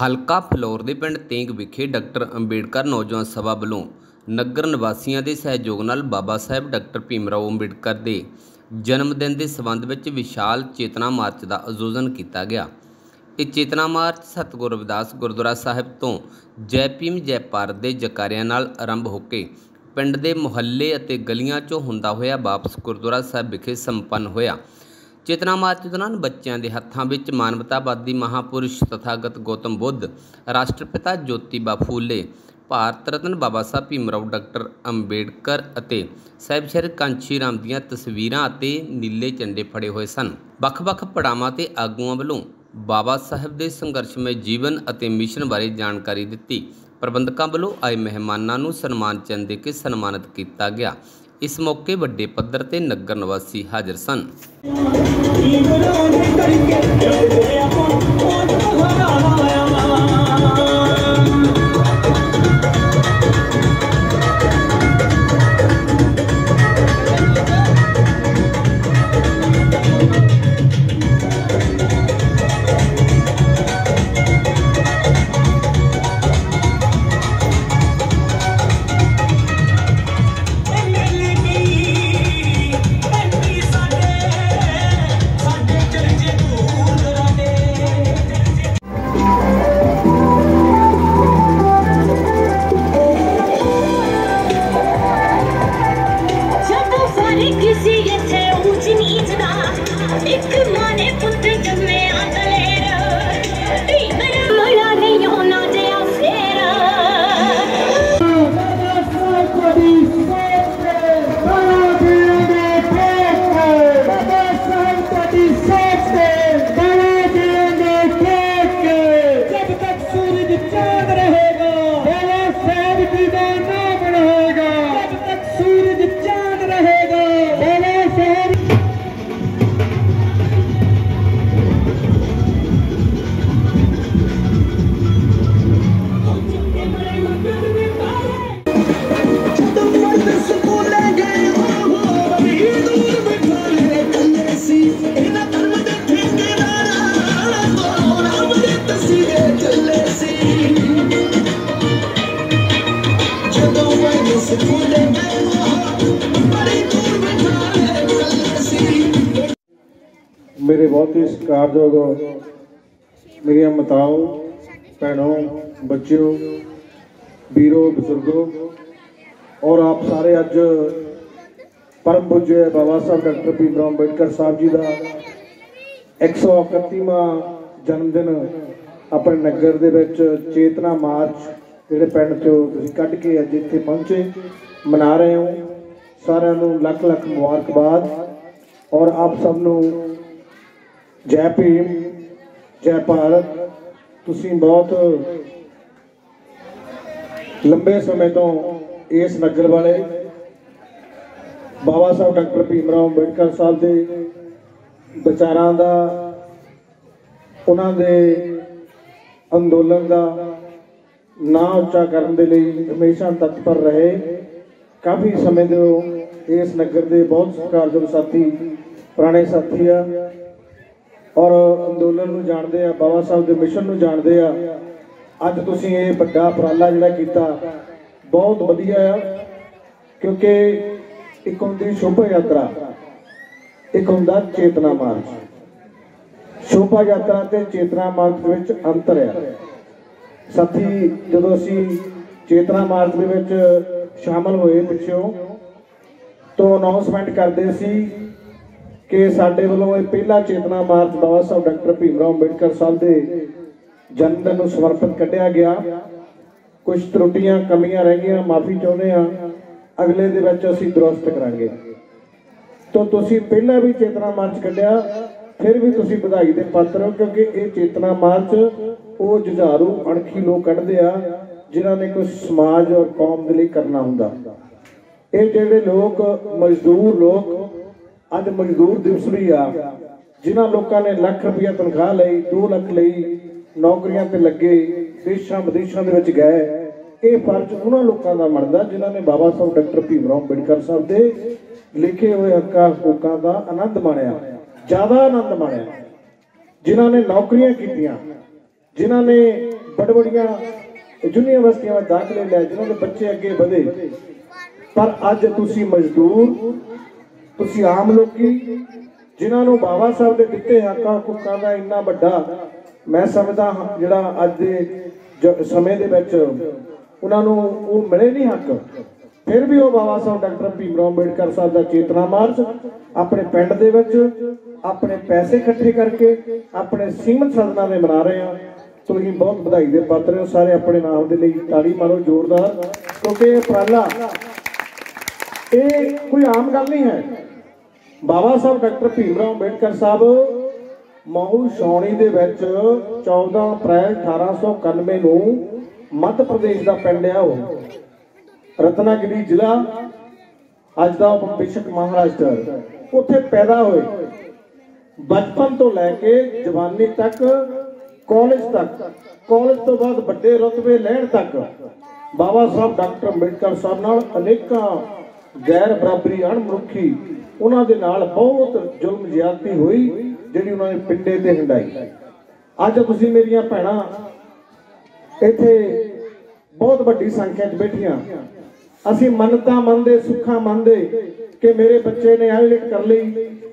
ਹਲਕਾ ਫਲੌਰ ਦੇ ਪਿੰਡ ਤੇਂਗ ਵਿਖੇ ਡਾਕਟਰ ਅੰਬੇਡਕਰ ਨੌਜਵਾਨ ਸਭਾ ਵੱਲੋਂ ਨਗਰ ਨਿਵਾਸੀਆਂ ਦੇ ਸਹਿਯੋਗ ਨਾਲ ਬਾਬਾ ਸਾਹਿਬ ਡਾਕਟਰ ਭੀਮ ਰਾਓ ਅੰਬੇਡਕਰ ਦੇ ਜਨਮ ਦਿਨ ਦੇ ਸੰਬੰਧ ਵਿੱਚ ਵਿਸ਼ਾਲ ਚੇਤਨਾ ਮਾਰਚ ਦਾ ਆਯੋਜਨ ਕੀਤਾ ਗਿਆ। ਇਹ ਚੇਤਨਾ ਮਾਰਚ ਸਤਿਗੁਰੂ ਰਵਿਦਾਸ ਗੁਰਦੁਆਰਾ ਸਾਹਿਬ ਤੋਂ ਜੈ ਭੀਮ ਜੈ ਭਾਰਤ ਦੇ ਜਕਾਰਿਆਂ ਨਾਲ ਆਰੰਭ ਹੋ ਕੇ ਪਿੰਡ ਦੇ ਮੁਹੱਲੇ ਅਤੇ ਗਲੀਆਂ 'ਚੋਂ ਹੁੰਦਾ ਹੋਇਆ ਵਾਪਸ ਗੁਰਦੁਆਰਾ ਸਾਹਿਬ ਵਿਖੇ ਸੰਪੰਨ ਹੋਇਆ। चेतना मार्च दौरान बच्चों के हत्थों में मानवतावादी महापुरुष तथागत गौतम बुद्ध, राष्ट्रपिता ज्योतिबा फूले, भारत रत्न बाबा साहब भीमराव डॉक्टर अंबेडकर और साहिब श्री कांशी राम दीयां तस्वीरां अते नीले झंडे फड़े हुए सन। ਵੱਖ-ਵੱਖ पड़ावां ते आगूआं ਵੱਲੋਂ बाबा साहब के संघर्षमय जीवन और मिशन बारे जानकारी दी। प्रबंधकों ਵੱਲੋਂ आए मेहमानों को सन्मान चिन्ह दे के सन्मानित किया गया। इस मौके वड्डे पद्धर ते नगर निवासी हाजिर सन। मेरे बहुत ही सत्कारयोग मेरिया माताओं, भैनों, बच्चों, वीरों, बुजुर्गों और आप सारे अज परम पूज्य बाबा साहब डॉक्टर भीम राव अंबेडकर साहब जी का 131वां जन्मदिन अपने नगर दे विच चेतना मार्च जिहड़े पिंड चों तुसीं कढ के अज इत्थे पहुंचे मना रहे हो। सारिआं नूं लख लख मुबारकबाद और आप सबनूं जय भीम जय भारत। तुसीं बहुत लंबे समय तो इस नगर वाले बाबा साहब डॉक्टर भीम राव अंबेडकर साहब के विचारां दा, उन्हां दे अंदोलन का ना उच्चा करने के लिए हमेशा तत्पर रहे। काफ़ी समय तो इस नगर के बहुत सत्कारयोग साथी पुराने साथी आ और अंदोलन नूं जाणदे आ, बाबा साहब के मिशन नूं जाणदे आ। अज तुसीं ये वड्डा उपराला जिहड़ा कीता बहुत वधिया आ, क्योंकि एक हुंदी शोभा यात्रा, एक हुंदा चेतना मार्च। शोभा यात्रा ते चेतना मार्च विच अंतर है साथी। जदों असीं चेतना मार्च दे विच शामिल होए पिछों तो अनाउंसमेंट करदे सी कि साडे वल्लों ये पहला चेतना मार्च बाबा साहब डॉक्टर भीम राव अंबेडकर साहब के जन्मदिन को समर्पित कढ़िया गया। कुछ त्रुटियां कमियां रह गई, माफ़ी चाहुंदे हां, अगले दे विच असीं दुरुस्त करांगे। तो तुसीं पहला भी चेतना मार्च कढ़िया, फिर भी तुसीं बधाई दे पात्र हो, क्योंकि ये चेतना मार्च वो जुझारू अणखी लोग कढ़दे आ जिन्हां ने कुछ समाज और कौम के लिए करना हुंदा। ये जिहड़े लोग मजदूर लोग अज मजदूर दिवस भी आ, जिन्हां लोगों ने लाख रुपया तनख्वाह लई, 2 लाख लई, नौकरियां ते लगे, देशां विदेशां दे विच गए। ये फर्ज उन्हां लोगों का बनदा जिन्हां ने बाबा साहब डॉक्टर भीम राव अंबेडकर साहब के लिखे हुए हक्कां हकूकां का आनंद माणिया, ज़्यादा आनंद माणिया। जिन्हां ने नौकरियां कीतियां, जिन्हां ने बड़ बड़िया यूनिवर्सिटियां में दाखिले लै जिन्होंने बच्चे अगे बढ़े, पर अज तुसी मजदूर, तुसी आम लोकी जिन्होंने बाबा साहब के दिते हकों हकूकों का इन्ना वड्डा मैं समझदा जिहड़ा अज दे समय दे विच उन्हां नूं वो मिले नहीं हक, फिर भी वो बाबा साहब डॉक्टर भीमराव अंबेडकर साहब का चेतना मार्च अपने पिंड दे विच अपने पैसे इकट्ठे करके अपने सीमित सदना में मना रहे हैं। तो ही बहुत बधाई दे पात्र हो सारे, अपने नाम के लिए ताली मारो जोरदार, क्योंकि ये उपराला ये कोई आम गल नहीं है। बाबा साहब डॉक्टर भीमराव अंबेडकर साहब महू छाउणी दे विच 14 अप्रैल 1891 नूं मध्य प्रदेश का पिंड है वो रत्नागिरी जिला अज का बेशक महाराष्ट्र, उत्थे पैदा हुए। बचपन तो लैके जवानी तक कॉलेज तो बाद बड़े रुतबे लैण तक बाबा साहब डॉक्टर अंबेडकर साहब नाल अनेकां गैर बराबरी अणमनुखी उन्हां दे नाल बहुत जुल्म ज्यादती हुई जिहड़ी उन्होंने पिंडे ते हंडाई। अज तुसीं मेरियां भैणां इत्थे बहुत वड्डी संख्या च बैठियां, असीं मन्नतां मनदे सुखां मनदे कि मेरे बच्चे ने आईलेट कर ली,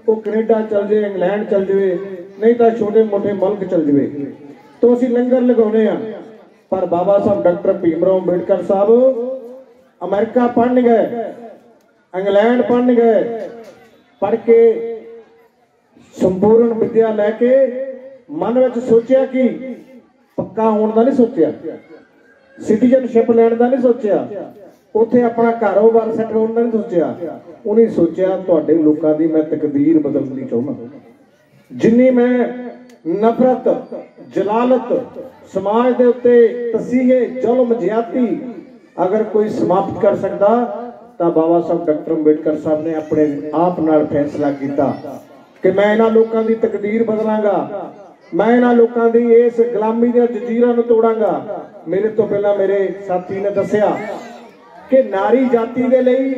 वो कनेडा चल जाए, इंग्लैंड चल जाए, नहीं तो छोटे मोटे मुल्क चल जाए, तो असीं लंगर लगाउने आ। पर बाबा साहब डॉक्टर भीमराव अंबेडकर साहब अमेरिका पढ़न गए, इंग्लैंड पढ़न गए, पढ़ के संपूर्ण विद्या लैके मन में सोचा कि पक्का होने का नहीं सोचा, सिटीजनशिप लैण का नहीं सोचा, उत्थे अपना कारोबार सैट होने का नहीं सोचा, उन्हें सोचा तुहाडे लोकां दी मैं तकदीर बदलनी चाहुंदा। जिन्नी मैं नफरत जलालत समाज दे उत्ते तसीहे जुल्म ज्यादती अगर कोई समाप्त कर सकता तो बाबा साहब डॉक्टर अंबेडकर साहब ने अपने आप नाल फैसला किया कि मैं इन्हां लोकां दी तकदीर बदलांगा, मैं इन्हां लोकां दी इस गुलामी दे जंजीरां नूं तोड़ांगा। मेरे तो पहला मेरे साथी ने दस्सिया कि नारी जाति दे लई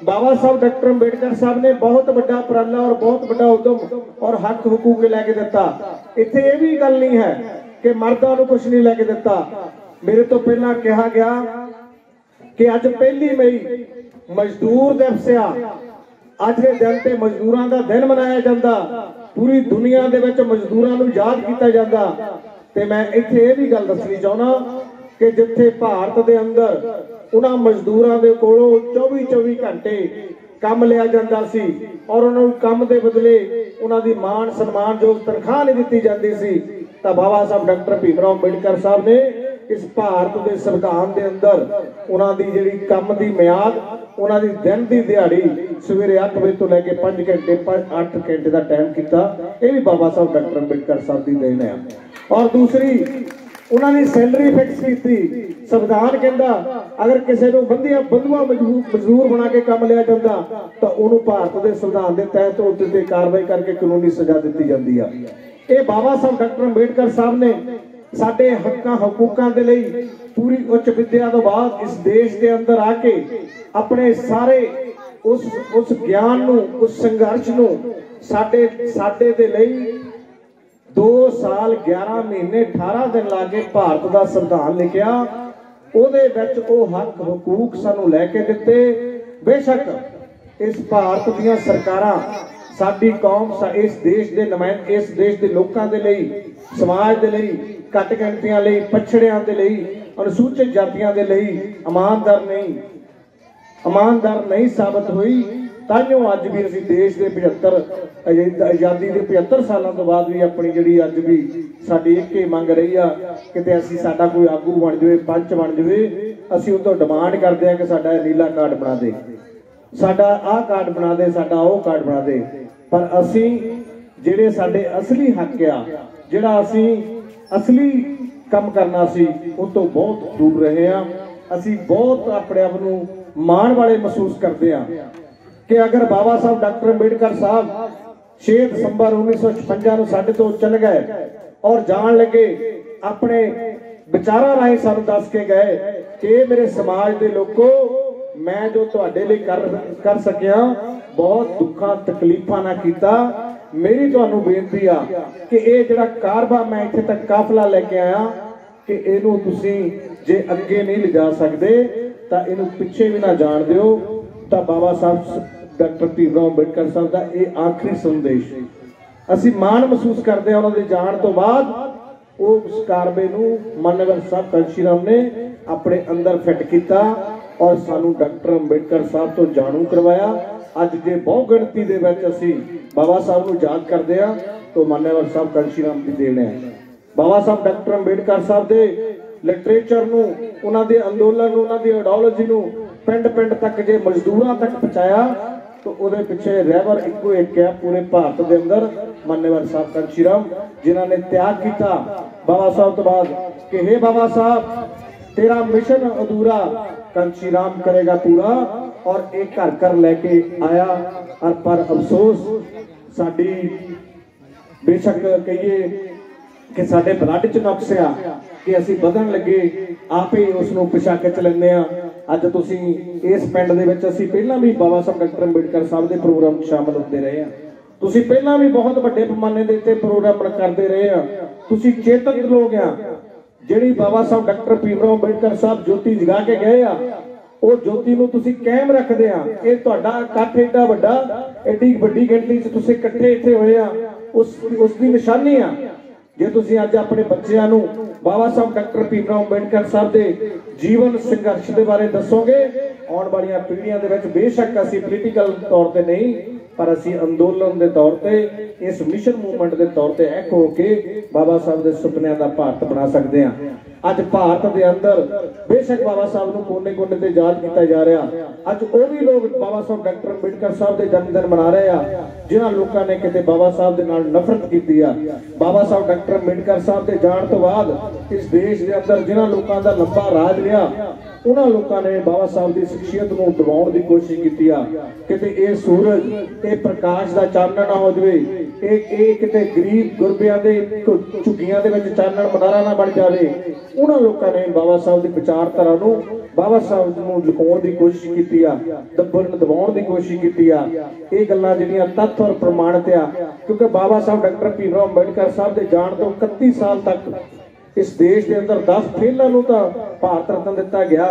बाबा साहब डॉक्टर अंबेडकर साहब ने बहुत बड़ा उपराला और बहुत बड़ा उद्यम और हक हुकूक लैके दिता। इत्थे ये भी गल नहीं है कि मर्दां नूं कुछ नहीं लैके दिता। मेरे तो पहला कहा गया कि अज 1 मई मजदूर दिवस आ, अज के दिन ते मजदूरां दा दिन मनाया जाता, पूरी दुनिया दे विच मजदूरां नूं याद किया जाता। ते मैं इत्थे ये भी गल दसनी चाहुंदा कि जिथे भारत दे अंदर उन्हां मजदूरां दे कोलों 24 घंटे काम लिया जाता सी और उन्होंने काम दे बदले उन्हां दी मान सन्मान जो तनख्वाह नहीं दी जाती सी, तां बाबा साहब डॉक्टर भीमराव अंबेडकर साहब ने इस भारत के संविधान के अंदर उन्हां दी जिहड़ी काम दी म्याद, उन्हां दी दिन दी दिहाड़ी सवेरे 8 बजे तो लैके 5 घंटे 8 घंटे का टाइम किया, यह भी बाबा साहब डॉक्टर अंबेडकर साहब की देन है। और दूसरी उन्होंने सैलरी फिक्स की, संविधान कहता अगर किसी को बंधुआ मजदूर बना के काम लिया जाता तो उन्होंने भारत के संविधान के तहत उत्ते कार्रवाई करके कानूनी सजा दी जाती है। ये बाबा साहब डॉक्टर अंबेडकर साहब ने साडे हक्कां हकूकां दे लई पूरी उच्च विद्या तो बाद इस देश के अंदर आके अपने सारे उस ज्ञान नूं, उस संघर्ष नूं साडे दे लई 2 साल 11 महीने 18 दिन लाके भारत का संविधान लिखिया, ਉਹਦੇ ਵਿੱਚ ਉਹ हक हकूक सानू लैके दिते। बेशक इस भारत दीयां सरकारां साडी कौम इस देश के नुमाइंदे इस देश के लोगों के लिए समाज के लिए घट गिणतियां लई पछड़ियां के लिए अनुसूचित जातियां के लिए ईमानदार नहीं साबित हुई। ताइयों अज भी असीं देश के 75 आज़ादी के 75 सालों तो बाद भी अपनी जिहड़ी अज भी साडी एक ही मंग रही आ किते असीं साडा कोई आगू बन जाए, पंच बन जाए, असीं उस तो डिमांड करते हैं कि साडा नीला कार्ड बना दे, साडा आ कार्ड बना दे, साडा वो कार्ड बना दे। पर असीं जिहड़े साडे असली हक आ, जिहड़ा असीं असली काम करना सी उस तो बहुत दूर रहे हैं। असीं बहुत अपने आप नूं माण वाले महसूस करते हैं कि अगर बाबा साहब डॉक्टर अंबेडकर साहब 6 दिसंबर 1956 नूं साडे तो चल गए और जान लगे अपने विचारां राहीं सानूं दस के गए कि मेरे समाज के लोगों मैं जो तुहाडे लई कर सकिया बहुत दुखा तकलीफां ना कीता। मेरी तुहानूं बेनती आ कि ये जिहड़ा कारवा मैं इत्थे तक काफला लेके आया कि इनू तुसी जे अगे नहीं लिजा सकते तो इनू पिछे भी ना जान दिओ। तो बाबा साहब डॉक्टर भीमराव अंबेडकर साहब का ये आखिरी संदेश असी माण महसूस करते हैं। उन्होंने जान तो बाद उस कारबे नू मान्यवर साहब कांशीराम ने अपने अंदर फिट किया और सानू डॉक्टर अंबेडकर साहब तो जाणू करवाया। अज जे बहु गिणती दे विच असी बाबा साहब नू याद करते हैं तो मान्यवर साहब कांशीराम की देन है। बाबा साहब डॉक्टर अंबेडकर साहब दे लिटरेचर नू, उन्हां दे अंदोलन नू, उन्हां दी आइडियोलॉजी नू पिंड पिंड तक जे मजदूरां तक पहुंचाया तो उहदे पिछे रहबर इक्को एक है पूरे भारत के अंदर, मान्यवर साहब कांशीराम, जिन्हां ने त्याग किया बाबा साहब तो बाद कि हे बाबा साहब तेरा मिशन अधूरा कांशीराम करेगा पूरा। और एक घर घर लेके आया और पर अफसोस साडी बेशक कहिए कि साडे ब्लड च नुक्स आ कि असीं बधन लगे आप ही उसनूं पिछा खिच लैंदे आ। अज तुसीं इस पिंड दे विच असीं पहलां भी बाबा साहब डॉक्टर अंबेडकर साहब दे प्रोग्राम शामिल होते रहे हैं। तुसीं पहलां भी बहुत वड्डे पैमाने दे उत्ते प्रोग्राम करते रहे हैं। तुसीं चेतन लोग आ। जिहड़ी बाबा साहब डॉक्टर भीमराव अंबेडकर साहब ज्योति जगा के गए आ वो ज्योति नूं तुसीं कायम रखदे आ। ये तुहाडा इकट्ठ एडा वड्डा एडी वड्डी गिणती च तुसीं इकट्ठे इत्थे होए आ उसकी निशानी आ। जे तुसीं अज अपने बच्चों नूं बाबा साहब डॉक्टर भीमराव अंबेडकर साहब के जीवन संघर्ष के बारे दसोगे आने वाली पीढ़ियां दे विच बेशक असीं पोलीटिकल तौर पर नहीं पर असीं अंदोलन के तौर पर इस मिशन मूवमेंट के तौर पर एक होके बाबा साहब के सुपनियां का भारत बना सकते हैं। अज भारत के अंदर बेशक बाबा साहब नूं कोने कोने ते याद किया जा रहा। अज वो भी लोग बाबा साहब डॉक्टर अंबेडकर साहब के जन्मदिन मना रहे हैं जिन्हां लोगों ने किते बाबा साहब के नाल नफरत की आ। बाबा साहब डॉक्टर अंबेडकर साहब के जाण तो बाद इस देश के अंदर जिन्हां लोगों का लंबा राज रहा उन्हां लोगों ने बाबा साहब की शख्सियत नूं दबाउण की कोशिश की आ। किते ये सूरज ये प्रकाश का चानण ना हो जाए, ये किते गरीब गुरबियां दे झुग्गियां दे विच चानण मनारा ना बन जाए। उन्हां लोगों ने बाबा साहब की विचारधारा नूं बाबा साहब नूं लुकाउण की कोशिश की आ, दबाउण की कोशिश की आ। ये गल्लां जिहड़ियां तत्थ और प्रमाणित आ क्योंकि बाबा साहब डॉक्टर भीमराव अंबेडकर साहब के जाण तो 31 साल तक इस देश के अंदर 10 फेलों नूं तां भारत रत्न दिता गया।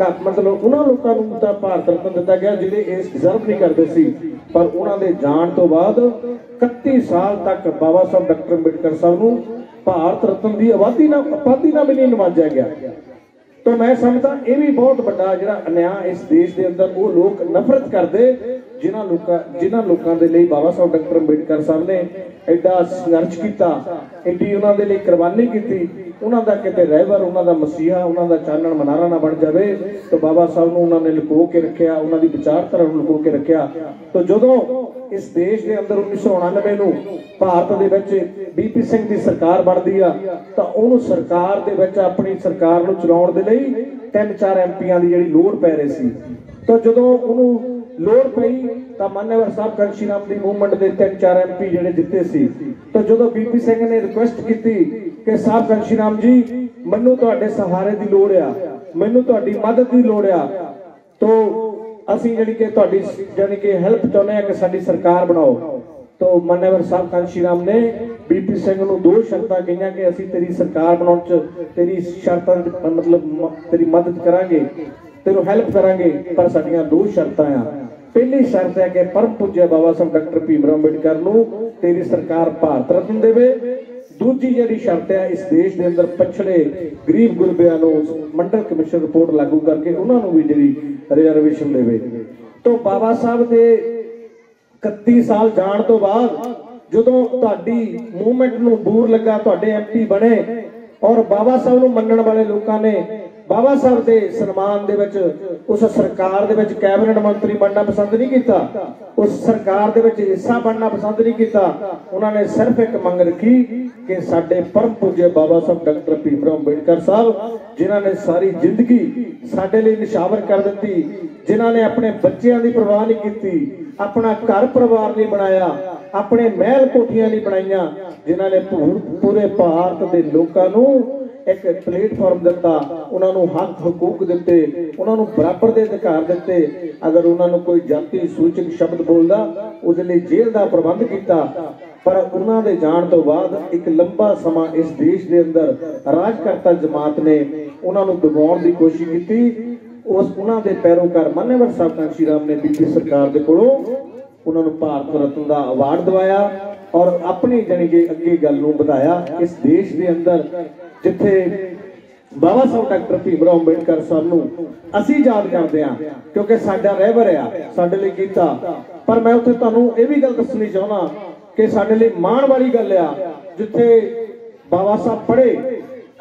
मतलब उन्हां लोकां नूं तां भारत रत्न दिता गया जिहड़े इस डिजर्व नहीं करते सी पर उन्हां दे जाण तो बाद 31 साल तक बाबा साहब डॉक्टर अंबेडकर साहब नूं भारत रत्न की आबादी ना भी नहीं नवाजा गया। तो मैं समझदा ये भी बहुत बड़ा जिहड़ा अन्याय इस देश के अंदर वो लोग नफरत करते जिन्हां लोगों के लिए बाबा साहब डॉक्टर अंबेडकर साहब ने एडा संघर्ष किया, एडी उन्हां दे लिए कुर्बानी की। उन्हां दा किते रहबर उन्हां दा मसीहा उन्हां दा चानण मनारा ना बन जाए तो बाबा साहब नूं उन्हां ने लुको के रखिया, उन्हां दी विचारधारा नूं लुको के रखिया। तो जदों इस देश के अंदर 1999 नूं भारत दे विच बीपी सिंह की सरकार बनती आ तो उन्होंने सरकार दे विच अपनी सरकार नूं चलाउण दे लई 3-4 एमपीआं की जिहड़ी लोड़ पै रही सी। तो जदों उन्होंने लोड़ पई तो मान्यवर साहब कांशीराम की मूवमेंट के 3-4 एमपी जिहड़े जिते सी। तो जदों बीपी सिंह ने रिक्वेस्ट की कि साहब कांशीराम जी मैनूं तुहाडे सहारे की लोड़ आ, मैनूं तुहाडी मदद की लोड़ आ, तो असीं जानी कि तुहाडी जानी कि हेल्प चाहुंदे आ कि साडी सरकार बनाओ। तो मान्यवर साहब कांशीराम ने बीपी सिंह नूं 2 शर्तां कहियां कि असीं तेरी सरकार बनाउण च तेरी शर्तां मतलब तेरी मदद करांगे, तेनूं हेल्प करांगे पर साडीआं 2 शर्तां आ। पहली शर्त है कि परम पूज्य बाबा साहब डॉक्टर भीमराव अंबेडकर नूं तेरी सरकार भारत रत्न देवे। दूजी जिहड़ी शर्त है इस देश के अंदर पछड़े गरीब गुरबियां नूं मंडल कमिशन रिपोर्ट लागू करके उन्हां नूं भी जिहड़ी रिजर्वेशन देवे। तो बाबा साहब दे 31 साल जाण तो बाद जदों तुहाडी मूवमेंट नूं बूर लगा, तुहाडे एमपी बने और बाबा साहब नूं मन्नण वाले लोकां ने बाबा साहब के सन्मान दे विच उस सरकार दे विच कैबिनेट मंत्री बनना पसंद नहीं किया, उस सरकार दे विच हिस्सा बनना पसंद नहीं किया। उन्होंने सिर्फ एक मंग रखी कि साडे परम पूज्य बाबा साहब डॉक्टर भीमराव अंबेडकर साहब जिन्हां ने सारी जिंदगी साडे लई निछावर कर दी, जिन्हां ने अपने बच्चों की परवाह नहीं की, अपना घर परिवार नहीं बनाया, अपने महल कोठियां नहीं बनाईयां, जिन्हां ने पूरे भारत के लोगों को एक प्लेटफॉर्म दिता, उन्होंने हक हकूक दिते, उन्होंने बराबर के अधिकार दिते। अगर उन्होंने कोई जाति सूचक शब्द बोलता उसके लिए जेल का प्रबंध किया। पर उन्होंने जाण तो बाद एक लंबा समा इस देश के अंदर राजकर्ता जमात ने उन्होंने दबाउण की कोशिश की। उस उन्होंने पैरोकार मान्यवर साहब कांशी राम ने बीपी सरकार के कोलों उन्होंने भारत रत्न का अवार्ड दिवाया और अपनी जानी कि अगे गल नूं वधाया। इस देश के अंदर जिथे बाबा साहब डॉक्टर भीमराव अंबेडकर साहब नूं असीं याद करते हैं क्योंकि साडा रहबर आ साडे लई कीता। पर मैं उत्थे तुहानूं इह भी गल दसणी चाहुंदा कि साडे लई माण वाली गल आ जिथे बाबा साहब पढ़े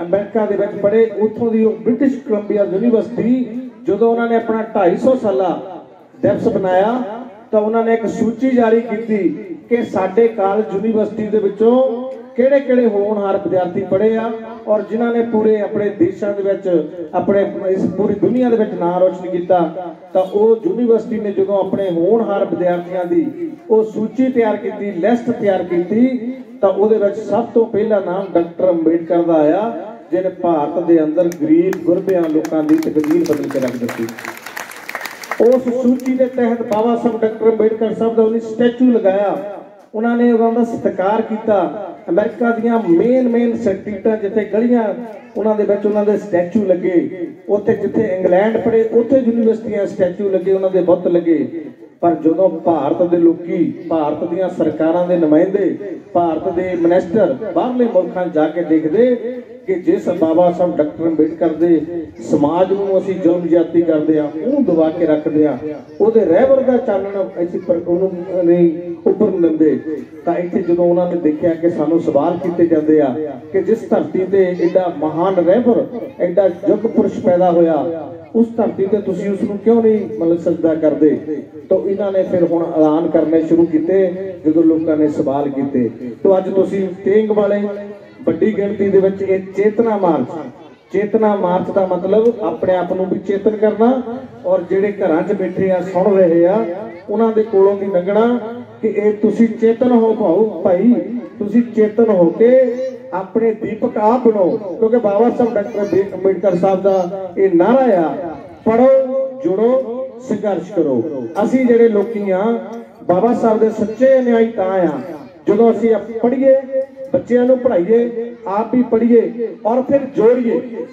अमेरिका दे विच पढ़े उत्थों दी ब्रिटिश कोलंबिया यूनीवर्सिटी जदों उन्होंने अपना 250 साला दिवस बनाया तो उन्होंने एक सूची जारी की कि साडे कॉलेज यूनीवर्सिटी दे विचों किहड़े किहड़े होनहार विद्यार्थी पढ़े आ और जिन्होंने पूरे अपने देशों के अपने इस पूरी दुनिया के नाम रोशन किया। तो वो यूनीवर्सिटी ने जो अपने होनहार विद्यार्थियों की वो सूची तैयार की लिस्ट तैयार की तो वो सब तो पहला नाम डॉक्टर अंबेडकर का आया जिन्हें भारत के अंदर गरीब गुरबिया लोगों की तकदीर बदल के रख दी। उस सूची के तहत बाबा साहब डॉक्टर अंबेडकर साहब का उन्हें स्टैचू लगाया। उन्होंने उन्होंने सत्कार किया। अमेरिका दियां मेन स्ट्रीटां जिथे गलियां उन्होंने स्टैचू लगे उत्थे जिथे इंग्लैंड पढ़े उत्थे यूनीवर्सिटियां स्टैचू लगे उन्होंने बुत लगे। पर जो भारत के लोग भारत दियां सरकारां दे नुमाइंदे भारत के मिनिस्टर बाहरले मुल्कां जाके देखते कि जिस बाबा साहब डॉक्टर अंबेडकर के समाज नूं असीं जुल्म ज्यादती करते हैं उन्होंने दबा के रखते हैं उहदे रहबर का चानण असीं नहीं उपर दिंदे। तो इत्थे जो उन्होंने देखा कि सानूं सवाल किए जाते हैं कि जिस धरती से एडा महान रहबर एडा युग पुरुष पैदा होया उस धरती से तुसीं उसनूं क्यों नहीं मतलब सजदा करते। तो इन्होंने फिर हुण ऐलान करने शुरू किए जो लोगों ने सवाल किए। तो अज तुसीं तेंग वाले बड़ी गिणती दे विच ये चेतना मार्च का मतलब अपने आप को भी चेतन करना और जिहड़े घरां च बैठे आ सुन रहे आ उन्हां दे कोलों भी लंघना कि ये तुसीं चेतन हो भाई तुसीं चेतन हो के अपने दीपक आप बनाओ क्योंकि बाबा साहब डॉक्टर अंबेडकर साहब का ये नारा आ पढ़ो जुड़ो संघर्ष करो। असीं जिहड़े लोकी आ बाबा साहब दे सच्चे अनुयायी तां आ जो असीं पढ़िए बच्चों को पढ़ाइए आप भी पढ़िए और फिर जोड़िए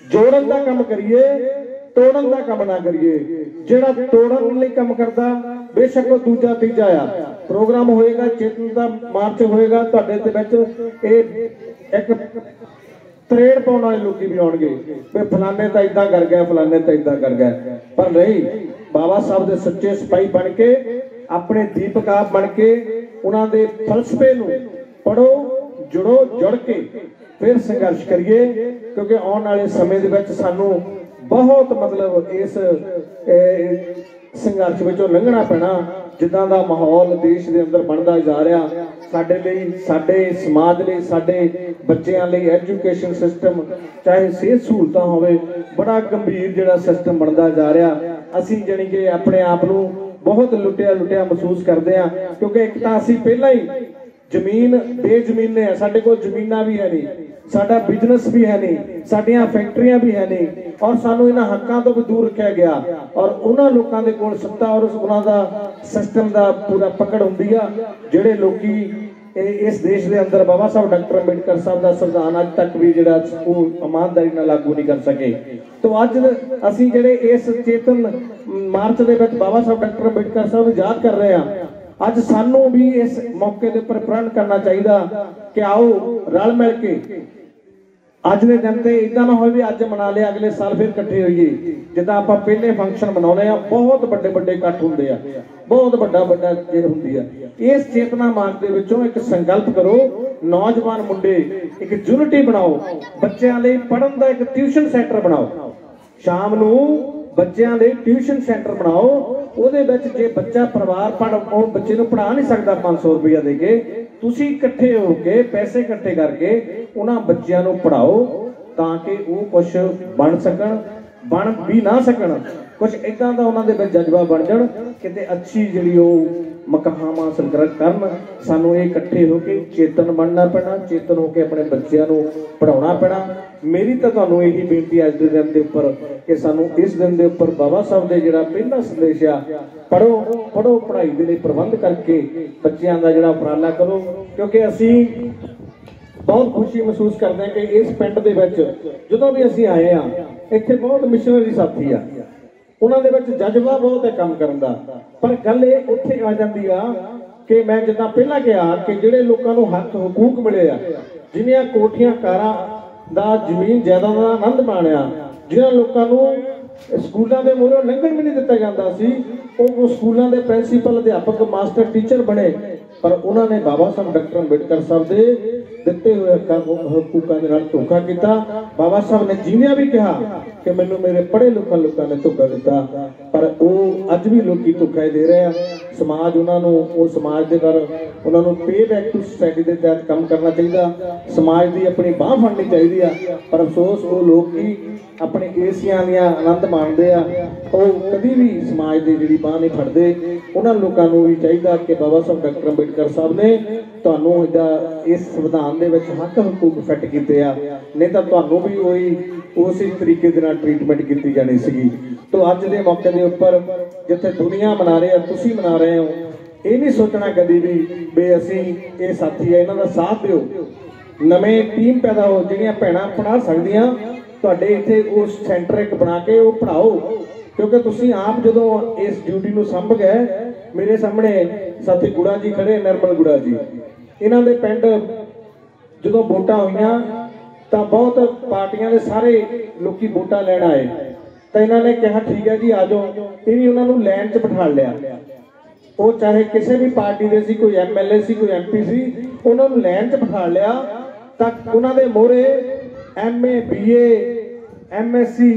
जोड़न का काम करिए तोड़न का काम ना करिए। जिहड़ा तोड़न लई काम करदा बेशक वो दूजा तीजा आ प्रोग्राम होएगा चेतना मार्च होएगा तुहाडे दे विच एक तरेड़ पाउण वाले लोग भी आउणगे भी फलाने तो इदां कर गया फलाने तो इदां कर गया। पर नहीं बाबा साहब दे सच्चे सिपाही बन के अपने दीपक आप बन के उन्होंने फलसफे नूं पढ़ो जुड़ो जुड़ के फिर संघर्ष करिए क्योंकि आने वाले समय दे विच सानू बहुत मतलब इस संघर्ष विचों लंघना पैना जिद्दां दा माहौल देश के अंदर बनता जा रहा साडे लई साडे समाज लई साडे बच्चों लई एजुकेशन सिस्टम चाहे सेहत सहूलतां होवे बड़ा गंभीर जिहड़ा सिस्टम बनता जा रहा। असीं जानी कि अपने आप नूं बहुत लुटिया महसूस करते हैं क्योंकि एक तां असीं पहलां ही जमीन बेजमीन ने साडे कोल जमीनां भी है नहीं साडा बिजनेस भी है नहीं साडियां फैक्ट्रियां भी है नहीं और सानू इन्हां हक्कां तो भी दूर रखा गया और उन्हां लोकां दे कोल सत्ता और उन्हां दा सिस्टम दा पूरा पकड़ हुंदी आ जिहड़े लोकी इस देश के अंदर बाबा साहब डॉक्टर अंबेडकर साहब का संविधान अज तक भी जिहड़ा ईमानदारी नाल लागू नहीं कर सके। तो अज असीं जिहड़े इस चेतन मार्च दे विच बाबा साहब डॉक्टर अंबेडकर साहब नूं याद कर रहे हैं अज सानू भी इस मौके के उपर प्रण करना चाहिए कि आओ रल मिल के अज के दिन से इदा ना हो भी अज मना लिया अगले साल फिर इकट्ठे होइए जिद्दां आपां पहले फंक्शन मनाउने आ बहुत बड़े बड़े इकट्ठ हुंदे आ बहुत बड़ा चीज हुंदी आ। इस चेतना मार्च दे विचों एक संकल्प करो नौजवान मुंडे एक यूनिटी बनाओ बच्चों लई पढ़न दा एक ट्यूशन सेंटर बनाओ शाम नूं बच्चों लई ट्यूशन सेंटर बनाओ ਉਹਦੇ ਵਿੱਚ ਜੇ ਬੱਚਾ ਪਰਿਵਾਰ ਉਹ ਬੱਚੇ ਨੂੰ ਪੜ੍ਹਾ ਨਹੀਂ ਸਕਦਾ 500 ਰੁਪਇਆ ਦੇ ਕੇ ਤੁਸੀਂ ਇਕੱਠੇ ਹੋ ਕੇ ਪੈਸੇ ਇਕੱਠੇ ਕਰਕੇ ਉਹਨਾਂ ਬੱਚਿਆਂ ਨੂੰ ਪੜ੍ਹਾਓ ਤਾਂ ਕਿ ਉਹ ਕੁਝ ਬਣ ਸਕਣ ਬਣ ਵੀ ਨਾ ਸਕਣ ਕੁਝ ਇਦਾਂ ਦਾ ਉਹਨਾਂ ਦੇ ਵਿੱਚ ਜਜ਼ਬਾ ਬਣ ਜਾਣ ਕਿਤੇ ਅੱਛੀ ਜਿਹੜੀ ਉਹ ਮਕਾਮ ਹਾਸਲ ਕਰਨ। ਸਾਨੂੰ ਇਹ ਇਕੱਠੇ ਹੋ ਕੇ ਚੇਤਨ ਬਣਨਾ ਪੈਣਾ ਚੇਤਨ ਹੋ ਕੇ ਆਪਣੇ ਬੱਚਿਆਂ ਨੂੰ ਪੜ੍ਹਾਉਣਾ ਪੈਣਾ मेरी तो तुहानूं यही बेनती अज के दिन के उपर कि सानूं इस दिन के उपर बाबा साहब के जिहड़ा पहला संदेश आ पढ़ो पढ़ो पढ़ाई के लिए प्रबंध करके बच्चों का जिहड़ा उपराला करो, क्योंकि असीं बहुत खुशी महसूस करते हैं कि इस पिंड दे विच जदों भी असीं आए हाँ इत्थे बहुत मिशनरी साथी आ, उन्हां दे विच जज्बा बहुत है काम करन दा, पर गल ये उत्थे आ जाती आ कि मैं जिद्दां पहलां कहा कि जिहड़े लोकां नूं हक हकूक मिले आ, जिन्हां कोठियां कारां दा जमीन जायदाद दा आनंद माणिया, जिन्हां लोकां नूं स्कूलों के मूहरों लंघण भी नहीं दिता जाता सी, वो स्कूलों के प्रिंसीपल अध्यापक मास्टर टीचर बने, पर उन्होंने बाबा साहब डॉक्टर अंबेडकर साहब के दिते हुए हकूकों के नाल धोखा किया। बाबा साहब ने जिन्हें भी कहा कि मैनू मेरे पढ़े लोगों ने धोखा दिता, पर वो अज भी लोग धोखा दे रहे हैं। समाज उन्होंने समाज के पर उन्होंने पे बैक टू सोसाइटी के तहत काम करना चाहिए, समाज की अपनी बांह फड़नी चाहिए, पर अफसोस वो लोग ही अपने एसियां दियां आनंद माणते आ, कभी भी समाज की जी बांह नहीं फड़ते। उन्होंने लोगों भी चाहिए कि बाबा साहब डॉक्टर अंबेडकर साहब ने तुहानूं इस संविधान के हक हकूक फिट किए आ, नहीं तो तुहानूं भी वही उस तरीके के ट्रीटमेंट की जानी सी। तो अज के मौके के उपर जिथे दुनिया मना रहे तुसीं मना रहे हो, ये नहीं सोचना कभी भी असीं ये साथी है इन्हां दा साथ दिओ, नवें टीम पैदा हो जिहड़ियां भैणां पढ़ा सकदियां, तुहाडे इत्थे उस सेंटर एक बना के वो पढ़ाओ, क्योंकि तुसीं आप जदों इस ड्यूटी नूं संभ गए, मेरे सामने साथी गुड़ा जी खड़े, निर्मल गुड़ा जी, इन्हां दे पिंड जदों वोटां होईयां तां बहुत पार्टियां दे सारे लोकी वोटां लैण आए, तो इन्होंने कहा ठीक है जी आ जाओ, ये भी उन्होंने लैन च बिठा लिया, वो चाहे किसी भी पार्टी के सी, कोई MLA सी, कोई MP सी, उन्होंने लैन च बिठा लिया, तक उन्होंने मोहरे MA BA MSc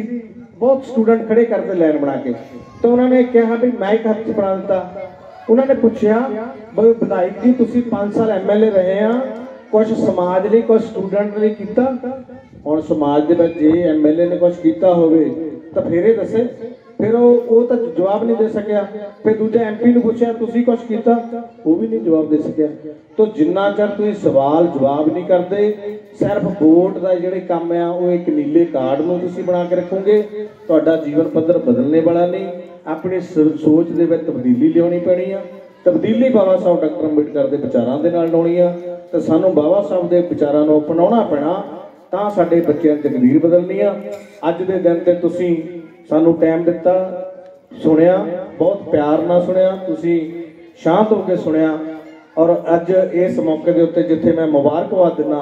बहुत स्टूडेंट खड़े करते लैन बना के, तो उन्होंने कहा भी मैं एक हथ बना दिता। उन्होंने पूछा भाई विधायक जी तुसीं 5 साल MLA रहे हैं, कुछ समाज लिए कुछ स्टूडेंट लिए किया, और समाज के जे MLA ने कुछ किया होवे तो फिर ये दसे, फिर वो तो जवाब नहीं दे सकिया। फिर दूजे MP ने पूछा तुसीं कुछ किया, वो भी नहीं जवाब दे सकिया। तो जिन्ना चर तुसीं सवाल जवाब नहीं करते, सिर्फ वोट का जिहड़े काम आ वो एक नीले कार्ड नूं तुसीं बना के रखोगे, तुहाडा जीवन पद्धर बदलने वाला नहीं, अपनी सोच दे विच तब्दीली लियाउणी पैणी आ। तब्दीली बाबा साहब डॉक्टर अंबेडकर के विचारों के नाल लाउणी आ, ते सानूं बाबा साहब के विचारों नूं अपनाउणा पैणा, तां साडे बच्चों की तकदीर बदलनी आ। अज दे दिन ते तुसीं सानूं टाइम दिता, सुनिया, बहुत प्यार नाल सुनिया, तुसीं शांत होकर सुनिया, और अज इस मौके के उत्ते जिथे मैं मुबारकबाद दिना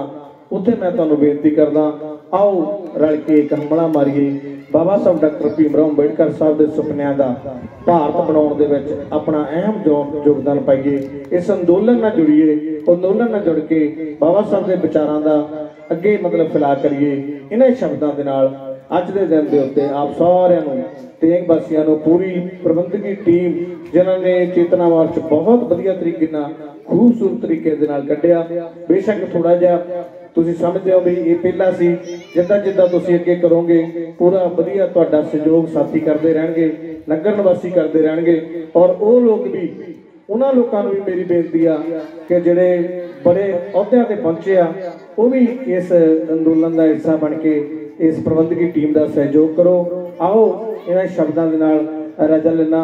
उत्थे मैं तुहानूं बेनती करदा, आओ रल के एक हमला मारीए, बाबा साहब डॉक्टर भीमराव अंबेडकर साहब के सुपनियां दा भारत बनाउण दे विच अपना अहम योगदान पाइए, इस अंदोलन नाल जुड़िए, अंदोलन नाल जुड़ के बाबा साहब के विचारों का अगे मतलब फैला करिए। इन्हां शब्दों के नाल अज के दिन के उत्ते आप सारिआं तेग वासियों को पूरी प्रबंधकी टीम जिन्होंने चेतना मार्च बहुत वधिया तरीके खूबसूरत तरीके कढ़िया, बेशक थोड़ा जिहा तुसीं समझदे हो भी ये पहला सी, जिद्दां जिद्दां तुसीं अगे करोगे पूरा वधिया तुहाडा सहयोग साथी करते रहणगे, नगर निवासी करते रहणगे, और वो लोग भी उन्हां लोकां नूं भी मेरी बेनती आ कि जिहड़े बड़े अहुदियां ते पहुंचे आ वो भी इस अंदोलन का हिस्सा बन के इस प्रबंधकी टीम का सहयोग करो। आओ इन्हां शब्दों के नाल रजा लेना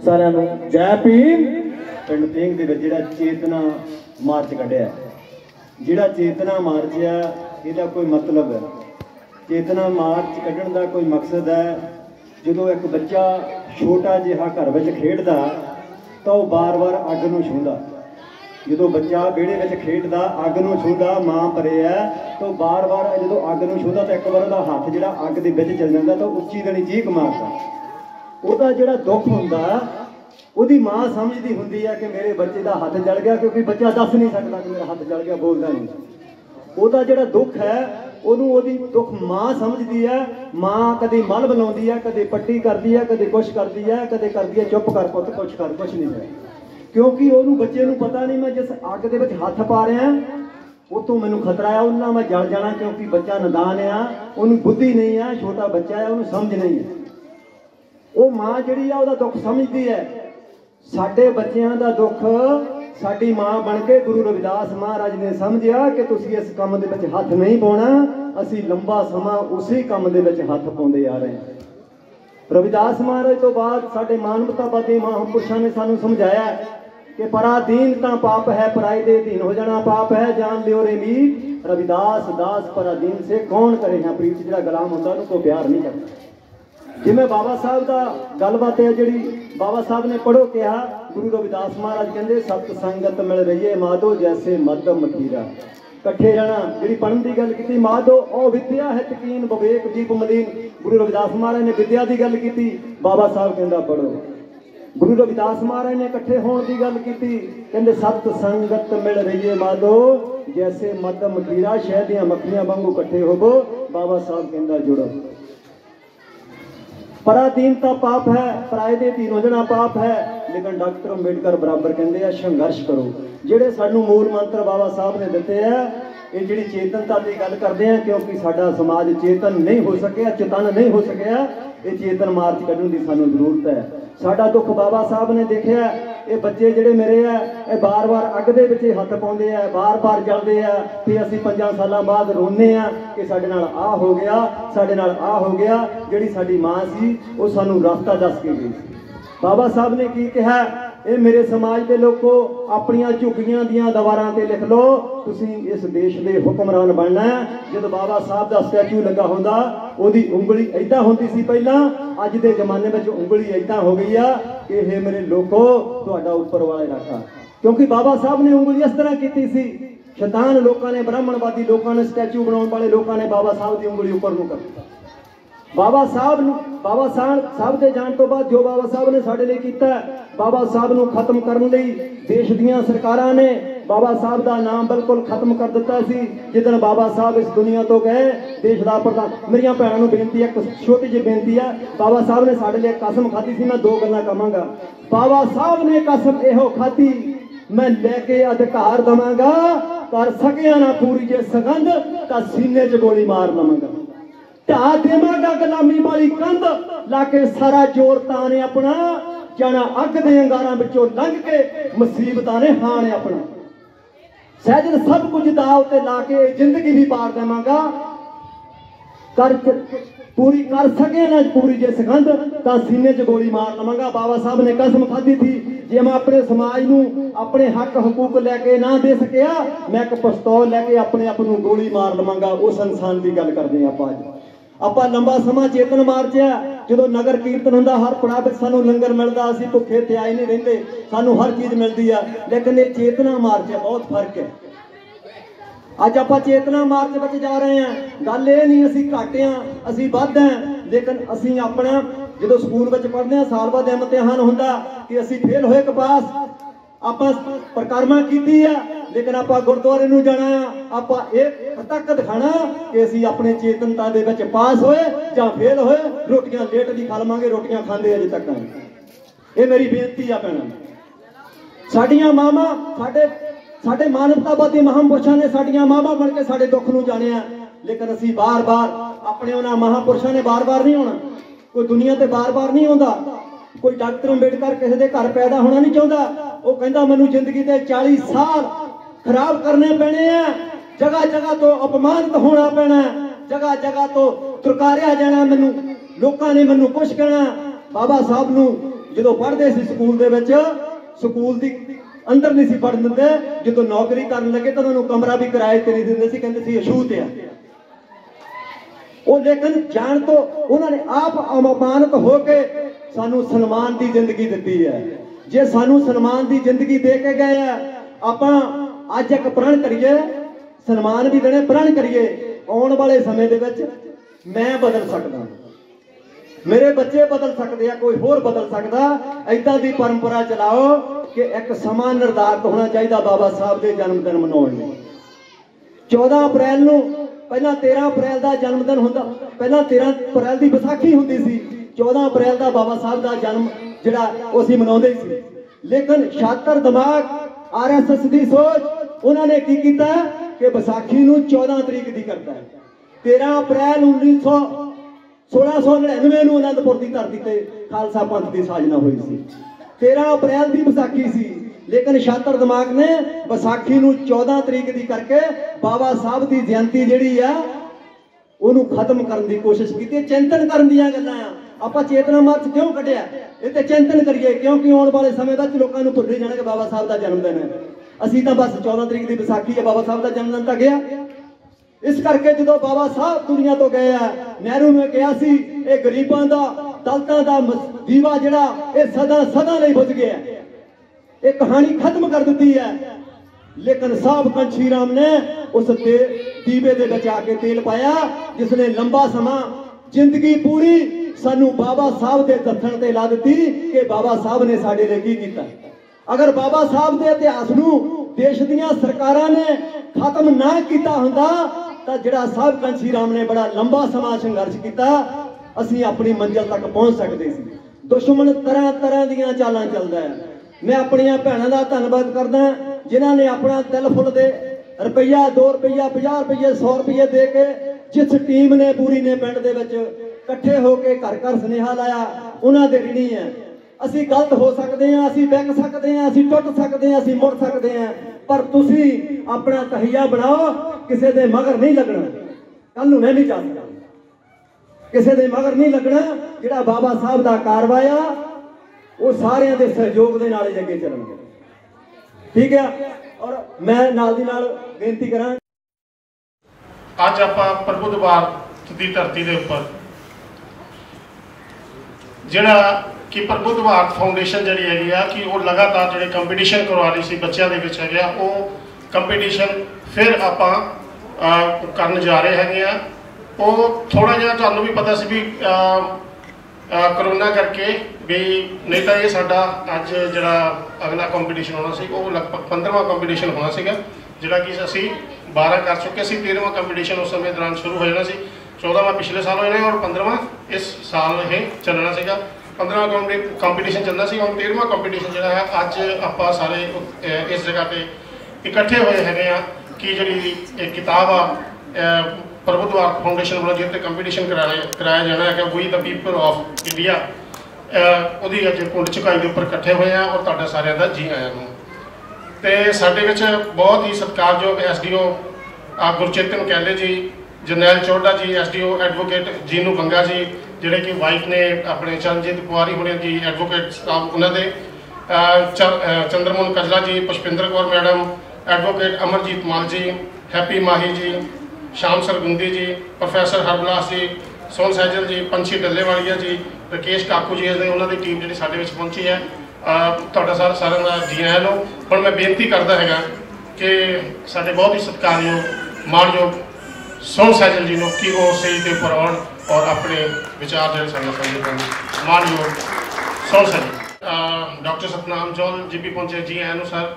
सारिआं नूं जय भीम। पिंड तेंग दे विच जिहड़ा चेतना मार्च कढ़िया, जिहड़ा चेतना मार्च है इहदा कोई मतलब है, चेतना मार्च कढ़ण दा कोई मकसद है। जदों एक बच्चा छोटा जिहा घर विच खेडदा तो वह बार बार अग नूं छूंदा, जो बच्चा बेड़े में खेडदा अग नूं छूंदा, मां परे है तो बार बार जो अग नूं छूंदा तो एक बार हाथ जिहड़ा अग दे विच चल जांदा तो उच्ची दनी चीख मारदा, ਉਹਦਾ ਜਿਹੜਾ दुख ਹੁੰਦਾ ਉਹਦੀ मां समझती ਹੁੰਦੀ है कि मेरे बच्चे का हथ जल गया, क्योंकि बच्चा दस नहीं सकता कि मेरा हथ जल गया, बोलता नहीं। ਉਹਦਾ ਜਿਹੜਾ दुख है ਉਹਨੂੰ ਉਹਦੀ दुख मां समझती है। मां कदे मल बनाउंदी है, कदे पट्टी करती है, कदे कुछ करती है, कदे करती है चुप कर पुੱਤ कुछ कर, कुछ नहीं है, क्योंकि ਉਹਨੂੰ ਬੱਚੇ ਨੂੰ पता नहीं मैं जिस अग ਦੇ ਵਿੱਚ हथ पा रहा उतों मैनू खतरा है, उन्ना मैं जल जाना, क्योंकि बच्चा नदान है, उन्होंने बुद्धि नहीं है, छोटा बच्चा है, उन्होंने समझ नहीं है। वो मां जिहड़ी आ ਉਹਦਾ दुख समझती है। साडे बच्चों का दुख ਸਾਡੀ ਮਾਂ ਬਣ ਕੇ ਗੁਰੂ ਰਵਿਦਾਸ ਮਹਾਰਾਜ ਨੇ ਸਮਝਿਆ ਕਿ ਤੁਸੀਂ ਇਸ ਕੰਮ ਦੇ ਵਿੱਚ ਹੱਥ ਨਹੀਂ ਪਾਉਣਾ, ਅਸੀਂ ਲੰਬਾ ਸਮਾਂ ਉਸੇ ਕੰਮ ਦੇ ਵਿੱਚ ਹੱਥ ਪਾਉਂਦੇ ਆ ਰਹੇ ਹਾਂ। ਰਵਿਦਾਸ ਮਹਾਰਾਜ ਤੋਂ ਬਾਅਦ ਸਾਡੇ ਮਾਨਵਤਾਵਾਦੀ ਮਹਾਂਪੁਰਸ਼ਾਂ ਨੇ ਸਾਨੂੰ ਸਮਝਾਇਆ कि पराधीन ता पाप है, पराए दे अधीन हो जाना पाप है, जान लियो रे मीत रविदास दास पराधीन से कौन करे हैं प्रीत। जिहड़ा गुलाम हुंदा उहनूं कोई प्यार नहीं करता। जिवें बाबा साहब दा गलबात है जिहड़ी बाबा साहब ने पढ़ो कहा, गुरु रविदास महाराज कहंदे सत संगत मिल रही है माधो जैसे मध्यम मखीरा। इकट्ठे रहना जिहड़ी पढ़न दी गल कीती, माधो ओ विद्या है यकीन विवेक दीप मलीन। गुरु रविदास महाराज ने विद्या दी गल कीती, बाबा साहब कहंदा पढ़ो। गुरु रविदास महाराज ने इकट्ठे होने की गल की, कहते सत संगत मिल रही है माधो जैसे मध्यम मखीरा। शहद दियां मक्खियां वांगू इकट्ठे होवो, बाबा साहब कहंदा जुड़ो। पराधीनता पाप है, पराए दे अधीन हो जाना पाप है, लेकिन डॉक्टर अंबेडकर बराबर कहंदे आ संघर्ष करो। जिहड़े सानू मूल मंत्र बाबा साहब ने दिते है, ये जिहड़ी चेतनता की गल करते हैं, क्योंकि साडा समाज चेतन नहीं हो सकिया, चेतन नहीं हो सकिया, ये चेतन मार्च कढण की सानू जरूरत है। साडा दुख बाबा साहब ने देखिया, ये बच्चे जिहड़े मेरे है ये बार बार अग दे विच हथ पाउंदे आ, बार बार जलदे आ, ते असीं 5 सालां बाद रोने आ कि साडे नाल आ हो गया, साडे नाल आ हो गया। जिहड़ी साडी मां सी वो सानू रास्ता दस के गई सी। बाबा साहब ने की कहा, ये मेरे समाज के लोगों अपनियां झुग्गियां दियां दीवारां ते लिख लो, तुसीं इस देश के हुक्मरान बनना है। जब बाबा साहब का स्टैचू लगा होंदा, ओदी उंगली ऐदा होंदी सी पहला, अज दे जमाने में उंगली ऐदा हो गई है कि हे मेरे लोगों तुहाडा उपर वाले रखा। क्योंकि बाबा साहब ने उंगली इस तरह की सी, शैतान लोगों ने, ब्राह्मणवादी लोगों ने, स्टैचू बनाने वाले लोगों ने बाबा साहब की उंगली उपर नूं कर दिता। बाबा साहब के जान तो बाद जो बाबा साहब ने साडे लिए कीता, बाबा साहब नूं खत्म करने लई देश दीयां सरकारां ने बाबा साहब का नाम बिल्कुल खत्म कर दिता सी। जिदन बाबा साहब इस दुनिया तो गए, देश का प्रधान, मेरिया भैनों नूं बेनती है, एक छोटी जी बेनती है, बाबा साहब ने साडे लिए कसम खाधी सी। मैं 2 गल्लां कहांगा। बाबा साहब ने कसम इहो खाधी, मैं लैके अधिकार दवांगा, कर सकिया ना पूरी जे सगंध तां सीने च गोली मार लवांगा। ढा देवांगा गुलामी वाली कंध, लाके सारा जोर ताने अपना, जाना अग दे अंगारां विचों लंघ के मुसीबतां ने हाने अपना। सहजन सब कुछ दाव ते लाके जिंदगी भी पार देवांगा, कर पूरी कर सके ना पूरी जे सगंध तां सीने च गोली मार लवांगा। बाबा साहब ने कसम खाधी थी, जे मैं अपने समाज नूं अपने हक हकूक लैके ना दे सकिया, मैं एक पिस्तौल लैके अपने आप नूं गोली मार लवांगा। उस इंसान की गल करदे आपां अज। ਆਪਾਂ लंबा समा चेतन मार्च जो नगर कीर्तन होंदा, हर पड़ाव में सानू लंगर मिलता, असीं भुखे ते आए नहीं रहिंदे, सानू हर चीज़ मिलती है। लेकिन ये चेतना मार्च है, बहुत फर्क है। अज आप चेतना मार्च में जा रहे हैं, गल ये नहीं असीं घट हाँ, असीं वध हैं, लेकिन असीं अपना जो स्कूल में पढ़ते हैं, साल बाद इम्तिहान होंदा कि असीं फेल होए कपास, आप परिक्रमा की है, लेकिन आप गुरुद्वारे नूं जाना, आप एक तक दिखाना कि असीं अपने चेतनता दे विच पास होए जां फेल होए। रोटियां लेट भी खा लवांगे, रोटियां खांदे अजे तक नहीं। ये मेरी बेनती आ भैणां, साडियां मावां, साडे मानवतावादी महापुरुषां ने साडियां मावां बन के साडे दुख नूं जाणिया, लेकिन असीं बार बार अपने उन्हां महापुरुषां ने बार बार नहीं होना, कोई दुनिया ते बार बार नहीं आउंदा। कोई डॉक्टर अंबेडकर किसी के घर पैदा होना नहीं चाहता, वो कहता मैनू जिंदगी के 40 साल खराब करने पैने हैं, जगह जगह तो अपमानित होना पैना, जगह जगह तो तुरकारिया जाना, मैनू लोगों ने मैनू कुछ कहना। बाबा साहब नूं जो पढ़ते सी स्कूल दे विच, स्कूल दी अंदर नहीं सी पढ़न दिंदे, जो नौकरी करन लगे तो उन्होंने कमरा भी किराए ते नहीं दिंदे सी, कहंदे सी अछूत है वो। लेकिन जान तो उन्होंने आप अपमानित होके सानू सन्मान की जिंदगी दी है। जे सानू सन्मान की जिंदगी दे के गए हैं, आप अज एक प्रण करिए, सन्मान भी देने, प्रण करिए आने वाले समय दे विच मैं बदल सकदा, मेरे बच्चे बदल सकते हैं, कोई होर बदल सकता। ऐदा दी परंपरा चलाओ कि एक समा निर्धारित होना चाहिए बाबा साहब के जन्मदिन मनाने। 14 अप्रैल नूं पहला 13 अप्रैल का जन्मदिन होंदा, पहला 13 अप्रैल की विसाखी होंदी सी, 14 अप्रैल का बाबा साहब का जन्म जिहड़ा असीं मनाउंदे सी। लेकिन शातर दिमाग RSS की सोच उन्होंने की कीता कि विसाखी नूं 14 तरीक की करता है। 13 अप्रैल 1699 नूं आनंदपुर की धरती ते खालसा पंथ की साजना हुई सी। 13 अप्रैल की विसाखी सी, लेकिन छात्र दिमाग ने विसाखी नूं 14 तरीक की करके बाबा साहब की जयंती जिहड़ी आ ਉਹਨੂੰ खत्म करने की कोशिश की। चिंतन करन ਦੀਆਂ ਗੱਲਾਂ ਆ। ਆਪਾਂ चेतना मार्च क्यों कढ़िया? ਇਹ ਤੇ चिंतन करिए, क्योंकि आने वाले समय ਵਿੱਚ ਲੋਕਾਂ ਨੂੰ ਭੁੱਲ ਜਾਣਾ ਕਿ ਬਾਬਾ ਸਾਹਿਬ ਦਾ ਜਨਮ ਦਿਨ ਹੈ। ਅਸੀਂ ਤਾਂ ਬਸ 14 ਤਰੀਕ ਦੀ ਵਿਸਾਖੀ ਹੈ, ਬਾਬਾ ਸਾਹਿਬ ਦਾ ਜਨਮ ਦਿਨ ਤਾਂ ਗਿਆ। ਇਸ ਕਰਕੇ ਜਦੋਂ ਬਾਬਾ ਸਾਹਿਬ ਦੁਨੀਆ ਤੋਂ ਗਏ ਆ, ਨਹਿਰੂ ਨੇ ਕਿਹਾ ਸੀ ਇਹ ਗਰੀਬਾਂ ਦਾ ਦਲਤਾਂ ਦਾ ਦੀਵਾ ਜਿਹੜਾ ਇਹ ਸਦਾ ਲਈ ਬੁਝ ਗਿਆ। ਇਹ ਕਹਾਣੀ ਖਤਮ ਕਰ ਦਿੱਤੀ ਹੈ। लेकिन साहब कंछी राम ने उस दीवे दे विच आके तेल पाया जिसने लंबा समा जिंदगी पूरी सानू बाबा साहब दे दर्शन ते ला दिती कि बाबा साहब ने साडे लई की कीता। अगर बाबा साहब दे इतिहास नू देश दीयां सरकारां ने खत्म ना कीता हुंदा तां जिहड़ा साहब कंछी राम ने बड़ा लंबा समा संघर्ष कीता असीं अपनी मंजिल तक पहुंच सकदे सी। दुश्मन तरह तरह दीयां चालां चलदा है। मैं अपनियां भैणां दा धन्नवाद करदा जिन्होंने अपना दिल फुल दे रुपया 2 रुपया 50 रुपये 100 रुपये दे के जिस टीम ने पूरी ने पिंड दे विच इकट्ठे होकर घर घर सुनेहा लाया उन्हां दे ऋणी है। असीं गलत हो सकते हैं, असीं विक सकते हैं, असीं टुट सकते हैं, असीं मुड़ सकते हैं, पर तुसीं अपना तहिया बनाओ, किसी दे मगर नहीं लगना। कल नूं मैं भी जा सकदा, किसी दे मगर नहीं लगना। जिहड़ा बाबा साहब दा कारवा आ वो सारिਆਂ ਦੇ सहयोग ਦੇ ਨਾਲ ਅੱਗੇ ਚੱਲਣਗੇ। ठीक है। और मैं नाल दी नाल बेनती करा अज आपां प्रबुद्धवार की धरती के उपर जिहड़ा कि प्रबुद्धवार फाउंडेशन जिहड़ी हैगी आ कि वो लगातार जिहड़े कंपीटीशन करवा रही सी बच्चों के विच हैगे आ, वो कंपीटीशन फिर आपां करन जा रहे हैगे आ। वो थोड़ा जिहा तुहानूं भी पता सी भी करोना करके भी नहीं तो ये साडा अज जिहड़ा अगला कंपीटीशन होना सी वो लगभग 15वां कंपीटीशन होना सीगा जिहड़ा कि असी 12 कर चुके सी। 13वां कंपीटीशन उस समय दौरान शुरू हो जाना सी। 14वां पिछले साल होना और 15वां इस साल ये चलना सीगा। 15वां कंपीटीशन चलना सी। और 13वां कंपीटीशन जिहड़ा है अज आपां सारे इस जगह पे इकट्ठे हुए हैगे आ कि जिहड़ी किताब आ प्रबुद्धवार फाउंडेशन वालों जिते कंपीटीशन कराया जाना है we the people of India ਉਹਦੀ ਅੱਜ ਕੁੰਡ ਝੁਕਾਈ ਦੇ ਉੱਪਰ ਇਕੱਠੇ ਹੋਏ ਆ ਔਰ ਤੁਹਾਡਾ ਸਾਰਿਆਂ ਦਾ ਜੀ ਆਇਆਂ ਨੂੰ। ਤੇ ਸਾਡੇ ਵਿੱਚ ਬਹੁਤ ਹੀ ਸਤਿਕਾਰਯੋਗ ਐਸਡੀਓ ਗੁਰਚੇਤਨ ਕੈਲੇ ਜੀ, ਜਰਨੈਲ ਚੋੜਾ ਜੀ, ਐਸਡੀਓ ਐਡਵੋਕੇਟ ਜੀਨੂ ਬੰਗਾ ਜੀ ਜਿਹੜੇ ਕਿ ਵਾਈਫ ਨੇ ਆਪਣੇ ਚਰਨਜੀਤ ਕੁਆਰੀ ਹੋਣੇ ਜੀ, ਐਡਵੋਕੇਟ ਸਾਹਿਬ ਉਹਨਾਂ ਦੇ, ਚੰਦਰਮੋਹਨ ਕਜਲਾ ਜੀ, ਪੁਸ਼ਪਿੰਦਰ ਕੌਰ ਮੈਡਮ, ਐਡਵੋਕੇਟ ਅਮਰਜੀਤ ਮਾਲ ਜੀ, हैप्पी माही जी, श्याम सरगुंदी जी, प्रोफैसर हरबलास जी, सोन सैजल जी, पंछी डल्लेवालिया जी, राकेश काकू जी, उन्होंने टीम जी साढ़े पहुंची है। तुहाडा सारिਆਂ ਦਾ जी आया लो। हुण मैं बेनती करता है कि साढ़े बहुत ही सत्कारयोग माणयोग सोन सैजल जी को कि वो स्टेज के उपर आउण और अपने विचार जो साझे करन। माणयोग सोन सैजल। डॉक्टर सतनाम जौल जी भी पहुंचे, जी आया लो सर।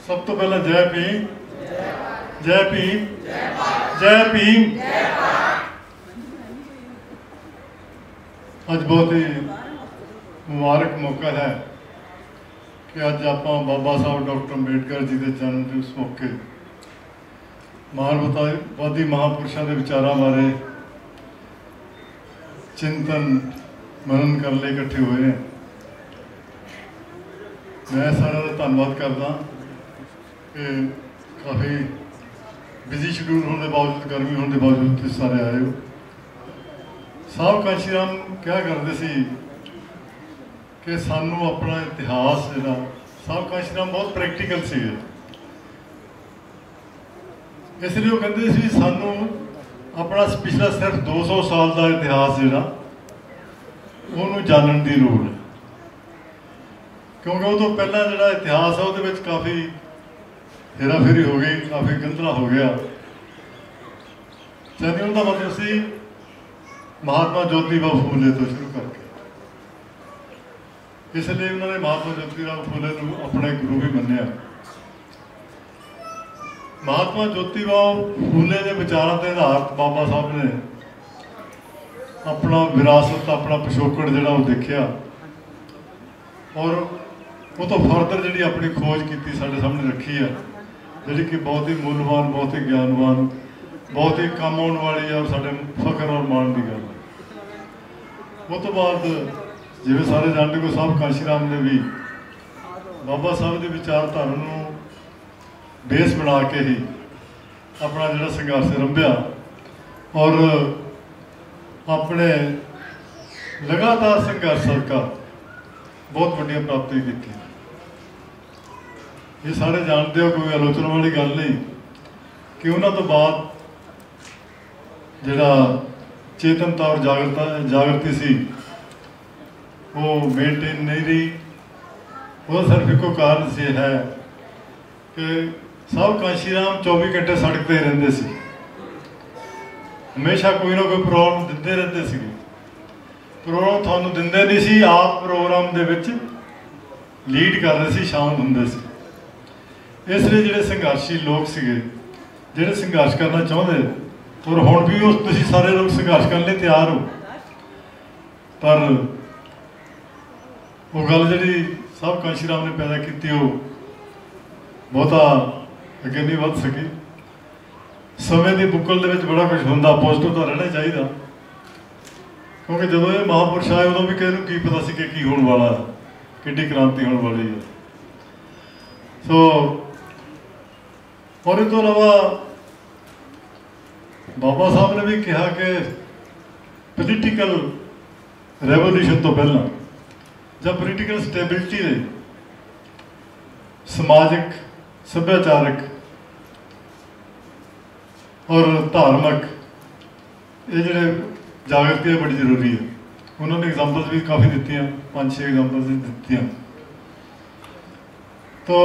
सब तो पहला जय भीम, जय भीम, जय भीम। अज बहुत ही मुबारक मौका है कि अज आप बाबा साहब डॉक्टर अंबेडकर जी के जन्म दिवस मौके मानवतावादी महापुरुषों के विचारों बारे चिंतन मनन करने लिए इकट्ठे हुए हैं। मैं सारा धन्यवाद करदा कि काफ़ी बिजी शेड्यूल होने के बावजूद, गर्मी होने के बावजूद तुसीं सारे आए हो। साहब कांशी राम क्या करते सी कि सानू अपना इतिहास जिहड़ा, साहब कांशी राम बहुत प्रैक्टिकल सी, इसलिए वो कहते सी सानू अपना पिछला सिर्फ 200 साल का इतिहास जिहड़ा उहनूं जानन दी लोड़ है, क्योंकि वो तो पहला जिहड़ा इतिहास है वो काफ़ी हेरा फेरी हो गई, काफ़ी गंदला हो गया। चलिए उनका मतलब सी महात्मा ज्योतिबा फूले तो शुरू करके, इसलिए उन्होंने महात्मा ज्योतिबा फूले को अपना गुरु भी मन्या। महात्मा ज्योतिबा फूले के विचारों के आधार बाबा साहब ने अपना विरासत, अपना पिछोकड़ जिहड़ा वो देखिया और वो तो फर्दर जी अपनी खोज की साढ़े सामने रखी है, जी कि बहुत ही मूलवान, बहुत ही ज्ञानवान, बहुत ही काम आने वाली है और साढ़े फख्र और माण की गल। वो तो बाद जिवें सारे जानते को साहब कांशी राम ने भी बाबा साहब की विचारधारा नूं बेस बना के ही अपना जिहड़ा संघर्ष रंभिया और अपने लगातार संघर्ष सदका बहुत वड्डियां प्राप्ति की। ये सारे जानते हो, कोई आलोचना वाली गल नहीं कि उन्होंने तो बाद जिहड़ा चेतनता और जागृति सी वो मेनटेन नहीं रही। वो सिर्फ एक कारण से है कि साहब कांशी राम 24 घंटे सड़क पर रहते सी, हमेशा कोई ना कोई प्रोग्राम दिंदे रहते सी। प्रोग्राम थानू दिंदे नहीं सी, आप प्रोग्राम दे विच लीड कर रहे सी, शामिल हुंदे सी। इसलिए जिहड़े संघर्षी लोग सीगे, जिहड़े संघर्ष करना चाहते, और हुण भी उस तुसीं सारे लोग संघर्ष करने लिए तैयार हो, पर वो गल जिहड़ी साहब कांशी राम ने पैदा की वो बहुता अगे नहीं वध सकी। समय की बुकल दे विच बड़ा कुछ होंदा, पॉजिटिव तो रहना चाहिए, क्योंकि जदों ये महापुरुष आए उदों भी किसी की पता सी कि होने वाला, किड्डी क्रांति होने वाली है। सो और इस तो अलावा बाबा साहब ने भी कहा कि पोलीटिकल रेवोल्यूशन तो पहला जब पोलीटिकल स्टेबिलिटी है, समाजिक सभ्याचारक और धार्मिक ये जो जागृति है बड़ी जरूरी है। उन्होंने एग्जाम्पल्स भी काफ़ी दी, 5-6 एग्जाम्पल्स दी। तो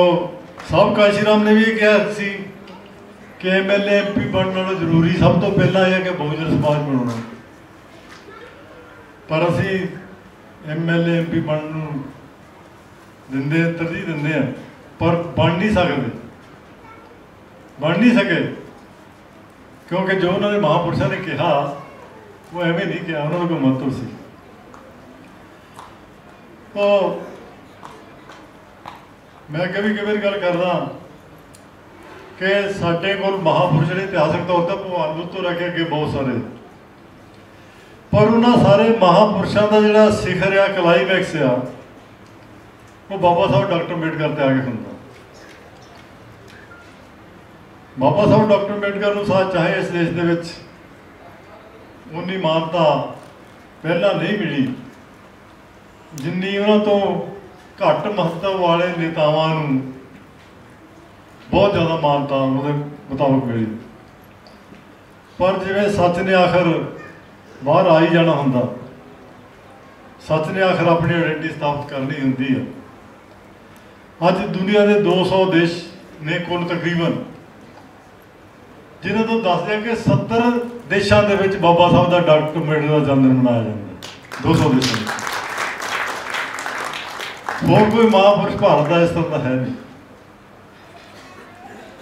साहब कांशी राम ने भी कहा सी कि MLA MP बनने वाला जरूरी सब तो पहला यह है कि बहुजन समाज बनाना, पर असी MLA MP बनने दिंदे, तरजीह दिंदे हैं, पर बन नहीं सके, क्योंकि जो उन्होंने महापुरुषों ने कहा वो एवं नहीं कहा, उन्होंने कोई महत्व सी। तो मैं कभी गल करदा कि साडे कोल महापुरुष जिहड़े इतिहासक तौर पर भगवान तो रखे अगे बहुत सारे, पर उन्होंने सारे महापुरुषों का जिहड़ा शिखर आ, क्लाईमैक्स आ, वो बाबा साहब डॉक्टर अम्बेडकर ते आके हुंदा। बाबा साहब डॉक्टर अम्बेडकर नूं साथ चाहे इस देश दे विच उन्नी मानता पहला नहीं मिली जिन्नी उन्हां तो घट महत्व वाले नेतावां नूं बहुत ज़्यादा मानता उहदे मुताबिक मिली। पर जिवें सच ने आखिर बाहर आ ही जाना हुंदा, सच ने आखिर अपनी आइडेंटिटी स्थापित करनी हुंदी है। अज दुनिया के 200 देश ने कुल तकरीबन, जिन्हों तो दस दिया कि 70 देशों के विच बाबा साहब का डॉक्टर अम्बेडकर का जन्मदिन मनाया जाता है। 200 देशों में और कोई महापुरुष भारत का इस तरह का है नहीं।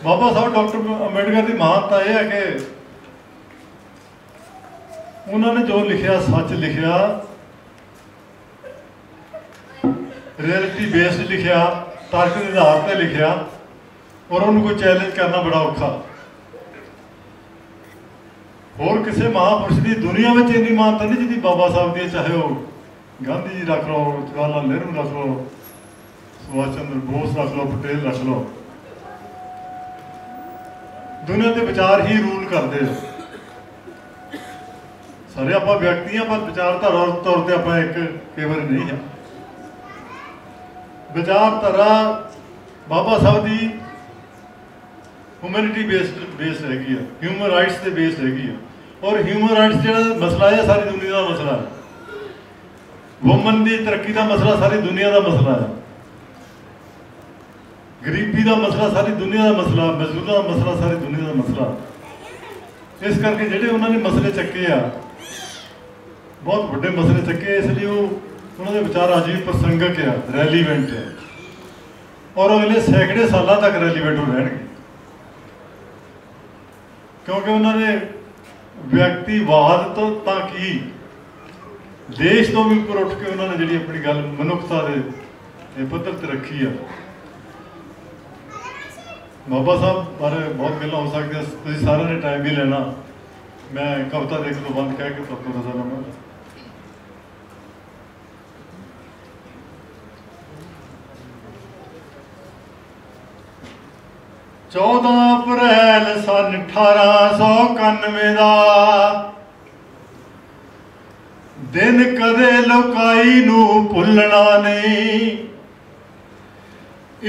बाबा साहब डॉक्टर अम्बेडकर की महानता यह है कि उन्होंने जो लिखा सच लिखा, रियलिटी बेस्ड लिखा, तर्क के आधार पर लिखा, और उन्होंने कोई चैलेंज करना बड़ा औखा। और किसी महापुरुष की दुनिया में इन्नी मानता नहीं जितनी बाबा साहब की, चाहे वो गांधी जी रख लो, जवाहरलाल नेहरू रख लो, सुभाष चंद्र बोस रख लो, पटेल रख लो, दुनिया के विचार ही रूल करते हैं। सारे आप व्यक्ति हैं, पर विचारधारा तौर पर आप एक कई बार नहीं है। विचारधारा बाबा साहब की ह्यूमैनिटी बेस्ड हैगी है, ह्यूमन राइट्स से बेस्ड हैगी है। और ह्यूमन राइट्स जो मसला है सारी दुनिया का मसला है। वुमन की तरक्की का मसला सारी दुनिया का मसला है। गरीबी का मसला सारी दुनिया का मसला, मजदूरों का मसला सारी दुनिया का मसला। इस करके ਜਿਹੜੇ उन्होंने मसले चक्के आ, बहुत बड़े मसले चक्के, इसलिए वो उन्होंने विचार अज भी प्रसंगक है, रैलीवेंट है, और अगले सैकड़े सालों तक रैलीवेंट हो रहेंगे, क्योंकि उन्होंने व्यक्तिवाद तो ताकि देश तो भी उपर उठ के उन्होंने जी अपनी गल मनुखता के पद्धर पर रखी है। बाबा साहब बारे बहुत गल्लां हो सकदियां, तुसीं सारिआं ने टाइम भी लेना, मैं कविता देख तो बंद कह के तुहानूं दस्सदा। 14 अप्रैल सन 1891 ਦਾ दिन कदे लुकाई नू भुलना नहीं।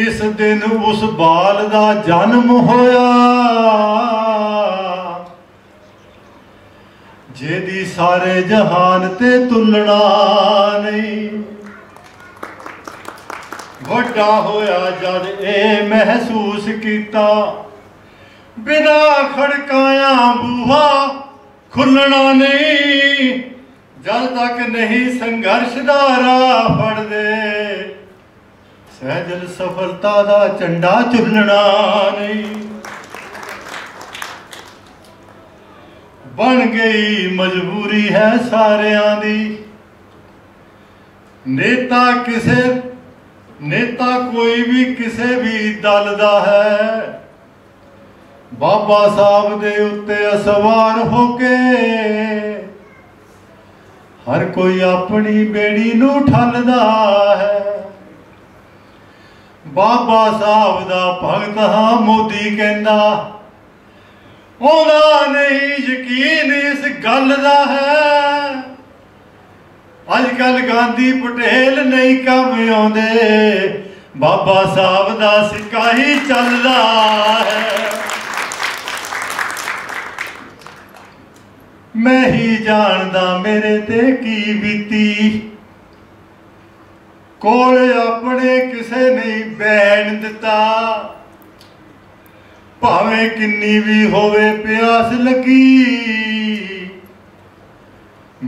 इस दिन उस बाल दा जन्म होया जेदी सारे जहान ते तुलना नहीं। वड्डा होया जद ए महसूस किया बिना खड़काया बूहा खुलना नहीं। जल तक नहीं संघर्ष दा राह फड़ दे सहजल सफलता दा झंडा झुलना नहीं। बन गई मजबूरी है सारियां दी नेता कोई भी किसे भी दल दा है। बाबा साहब दे उत्ते असवार होके हर कोई अपनी बेड़ी नू ठलदा है। बाबा साहब दा भगत हाँ मोदी कहंदा ओदा नहीं यकीन इस गल दा है। अजकल गांधी पटेल नहीं कम आउंदे बाबा साहब दा सिक्का ही चलदा है। मैं ही जानदा मेरे ते की बीती कोल अपने किसे नहीं बैण दिता। भावें किन्नी भी होवे प्यास लगी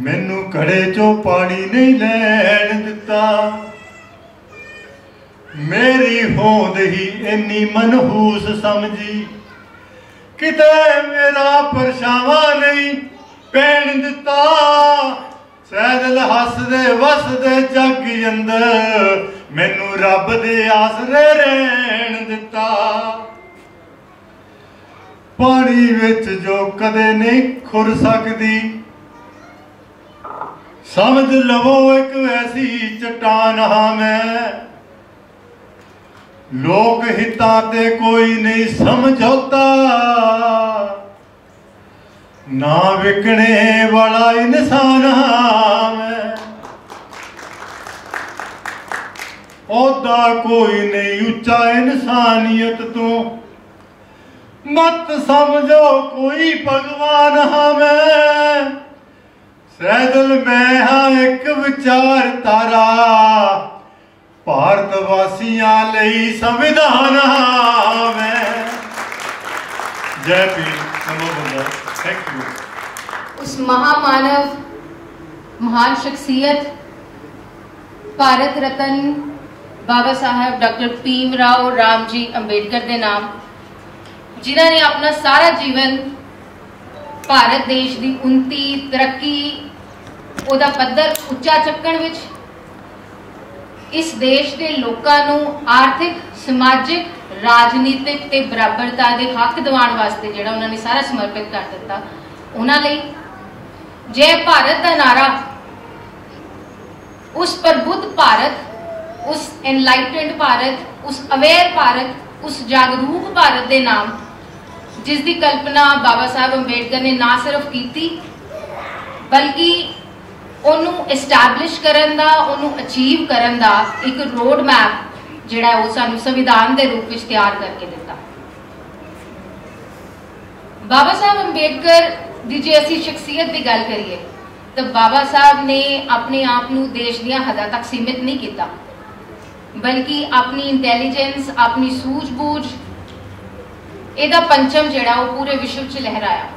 मैनू घड़े चो पानी नहीं लैण दिता। मेरी होंद ही इन्नी मनहूस समझी किते मेरा परछावा नहीं पैण दिता। सैदल हसदे वसदे जग अंदर मैनू रब दे आसरे रहण दिता। पानी विच जो कदे नहीं खुर सकदी समझ लवो एक ऐसी चट्टान हाँ मैं। लोक हिता ते कोई नहीं समझौता ना विकने वाला इंसान हाँ मैं। ओदा कोई नहीं उच्चा इंसानियत तो मत समझो कोई भगवान हाँ मैं। सैदल मैं हाँ एक विचार तारा भारत वासियां लई संविधान हाँ मैं। जय भीम नमो बुद्धाय। Thank you. उस महामानव महान शख्सियत भारत रत्न बाबा साहब डॉक्टर भीमराव रामजी अंबेडकर के नाम जिन्हों ने अपना सारा जीवन भारत देश की उन्नति तरक्की उहदा पद्धर उच्चा चुकण विच इस देश के लोगों नूं आर्थिक समाजिक राजनीतिक ते बराबरता के हक दिवाउण वास्ते जिहड़ा उन्होंने सारा समर्पित कर दिता। उन्होंने जय भारत का नारा उस प्रबुद्ध भारत उस एनलाइटेंड भारत उस अवेयर भारत उस जागरूक भारत के नाम जिसकी कल्पना बाबा साहब अंबेडकर ने ना सिर्फ की बल्कि उन्होंने एस्टैबलिश करन दा उन्होंने अचीव करन दा एक रोड मैप जिहड़ा वो सानू संविधान के रूप में तैयार करके दिता। बाबा साहब अंबेडकर की जे असी शख्सियत की गल करिए तो बाबा साहब ने अपने आप नू देश दी हदां तक सीमित नहीं किया बल्कि अपनी इंटैलीजेंस अपनी सूझबूझ ਇਹਦਾ पंचम जिहड़ा वो पूरे विश्व च लहराया।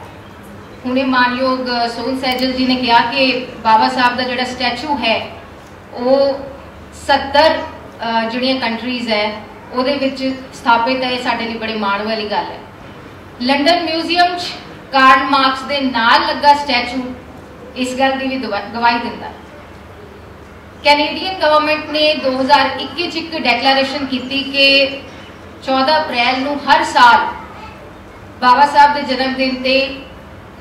हुणे मानयोग सोहन सैजल जी ने कहा कि बाबा साहब का जिहड़ा स्टैचू है वो 70 जिहड़ियां कंट्रीज़ है उहदे विच स्थापित है। साडे लई बड़े माण वाली गल है। लंडन म्यूजियम च कार्ल मार्क्स दे नाल लगा स्टैचू इस गल की भी गवाही दिंदा। कैनेडियन गवर्नमेंट ने 2021 एक डिक्लेरेशन की कि 14 अप्रैल नूं हर साल बाबा साहब के जन्मदिन ते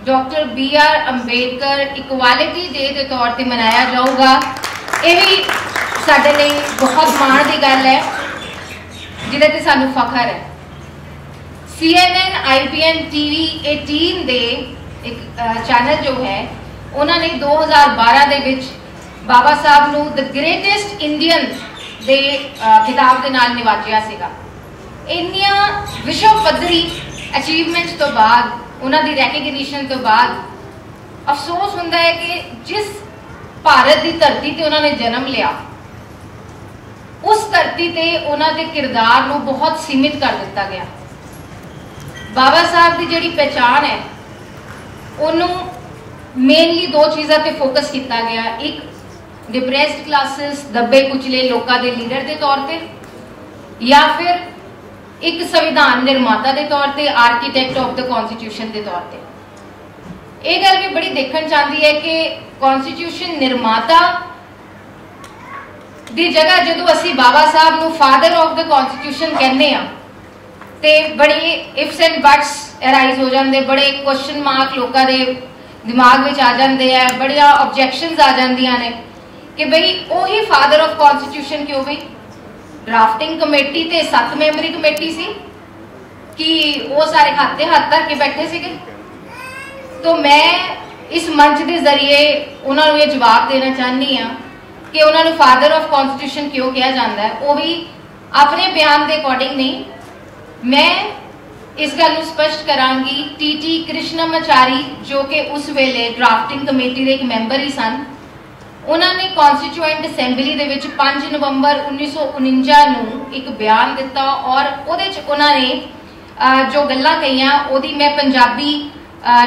doctor BR Ambedkar equality day के तौर पर मनाया जाऊगा। ये भी साडे लई बहुत माण की गल है जिहदे ते सानू फखर है। CNN IPN TV 18 ਦੇ ਇੱਕ ਚੈਨਲ ਜੋ ਹੈ ਉਹਨਾਂ ਨੇ 2012 ਦੇ ਵਿੱਚ ਬਾਬਾ ਸਾਹਿਬ ਨੂੰ ਦ ਗ੍ਰੇਟੈਸਟ ਇੰਡੀਅਨ ਦੇ ਖਿਤਾਬ ਦੇ ਨਾਲ ਨਿਵਾਜਿਆ ਸੀਗਾ। ਇੰਨੀਆਂ ਵਿਸ਼ਵ ਪੱਧਰੀ ਅਚੀਵਮੈਂਟਸ ਤੋਂ ਬਾਅਦ, ਉਹਨਾਂ ਦੀ ਰੈਕਗਨੀਸ਼ਨ ਤੋਂ ਬਾਅਦ ਅਫਸੋਸ ਹੁੰਦਾ ਹੈ ਕਿ ਜਿਸ ਭਾਰਤ ਦੀ ਧਰਤੀ ਤੇ ਉਹਨਾਂ ਨੇ ਜਨਮ ਲਿਆ, ਉਸ ਧਰਤੀ ਤੇ ਉਹਨਾਂ ਦੇ ਕਿਰਦਾਰ ਨੂੰ ਬਹੁਤ ਸੀਮਿਤ ਕਰ ਦਿੱਤਾ ਗਿਆ। ਬਾਬਾ ਸਾਹਿਬ ਦੀ ਜਿਹੜੀ ਪਹਿਚਾਣ ਹੈ ਉਹਨੂੰ ਮੇਨਲੀ ਦੋ ਚੀਜ਼ਾਂ ਤੇ ਫੋਕਸ ਕੀਤਾ ਗਿਆ। ਇੱਕ, ਡਿਪਰੈਸਡ ਕਲਾਸਿਸ, ਦੱਬੇ ਕੁਚਲੇ ਲੋਕਾਂ ਦੇ ਲੀਡਰ ਦੇ ਤੌਰ ਤੇ, ਜਾਂ ਫਿਰ ਇੱਕ ਸੰਵਿਧਾਨ ਨਿਰਮਾਤਾ ਦੇ ਤੌਰ ਤੇ, ਆਰਕੀਟੈਕਟ ਆਫ ਦ ਕਨਸਟੀਟਿਊਸ਼ਨ ਦੇ ਤੌਰ ਤੇ। ਇਹ ਗੱਲ ਵੀ ਬੜੀ ਦੇਖਣ ਚਾਹੁੰਦੀ ਹੈ ਕਿ ਕਨਸਟੀਟਿਊਸ਼ਨ ਨਿਰਮਾਤਾ ਦੀ ਜਗ੍ਹਾ ਜਦੋਂ ਅਸੀਂ ਬਾਬਾ ਸਾਹਿਬ ਨੂੰ ਫਾਦਰ ਆਫ ਦ ਕਨਸਟੀਟਿਊਸ਼ਨ ਕਹਿੰਦੇ ਆ ਤੇ ਬੜੇ ਇਫਸ ਐਂਡ ਬਟਸ ਅਰਾਈਜ਼ ਹੋ ਜਾਂਦੇ, ਬੜੇ ਕੁਐਸਚਨ ਮਾਰਕ ਲੋਕਾਂ ਦੇ ਦਿਮਾਗ ਵਿੱਚ ਆ ਜਾਂਦੇ ਆ, ਬੜੀਆਂ ਆਬਜੈਕਸ਼ਨਸ ਆ ਜਾਂਦੀਆਂ ਨੇ ਕਿ ਬਈ ਉਹੀ ਫਾਦਰ ਆਫ ਕਨਸਟੀਟਿਊਸ਼ਨ ਕਿਉਂ ਬਈ? ਡਰਾਫਟਿੰਗ ਕਮੇਟੀ ਤੇ 7 ਮੈਂਬਰੀ ਕਮੇਟੀ ਸੀ ਕਿ ਉਹ ਸਾਰੇ ਹੱਥ ਤੇ ਹੱਥ ਧਰ ਕੇ ਬੈਠੇ ਸੀਗੇ? तो मैं इस मंच के जरिए उन्होंने ये जवाब देना चाहती हाँ कि उन्होंने फादर ऑफ कॉन्स्टिट्यूशन क्यों कहा जाता है, वो भी अपने बयान के अकॉर्डिंग नहीं। मैं इस गल स्पष्ट करांगी। TT कृष्णमाचारी जो कि उस वेले ड्राफ्टिंग कमेटी के एक मैंबर ही सन, उन्होंने कॉन्स्टिट्यूएंट असैंबली दे विच 5 नवंबर 1949 नूं एक बयान दिता और उहदे च उन्होंने जो गल्लां कहियां उहदी मैं पंजाबी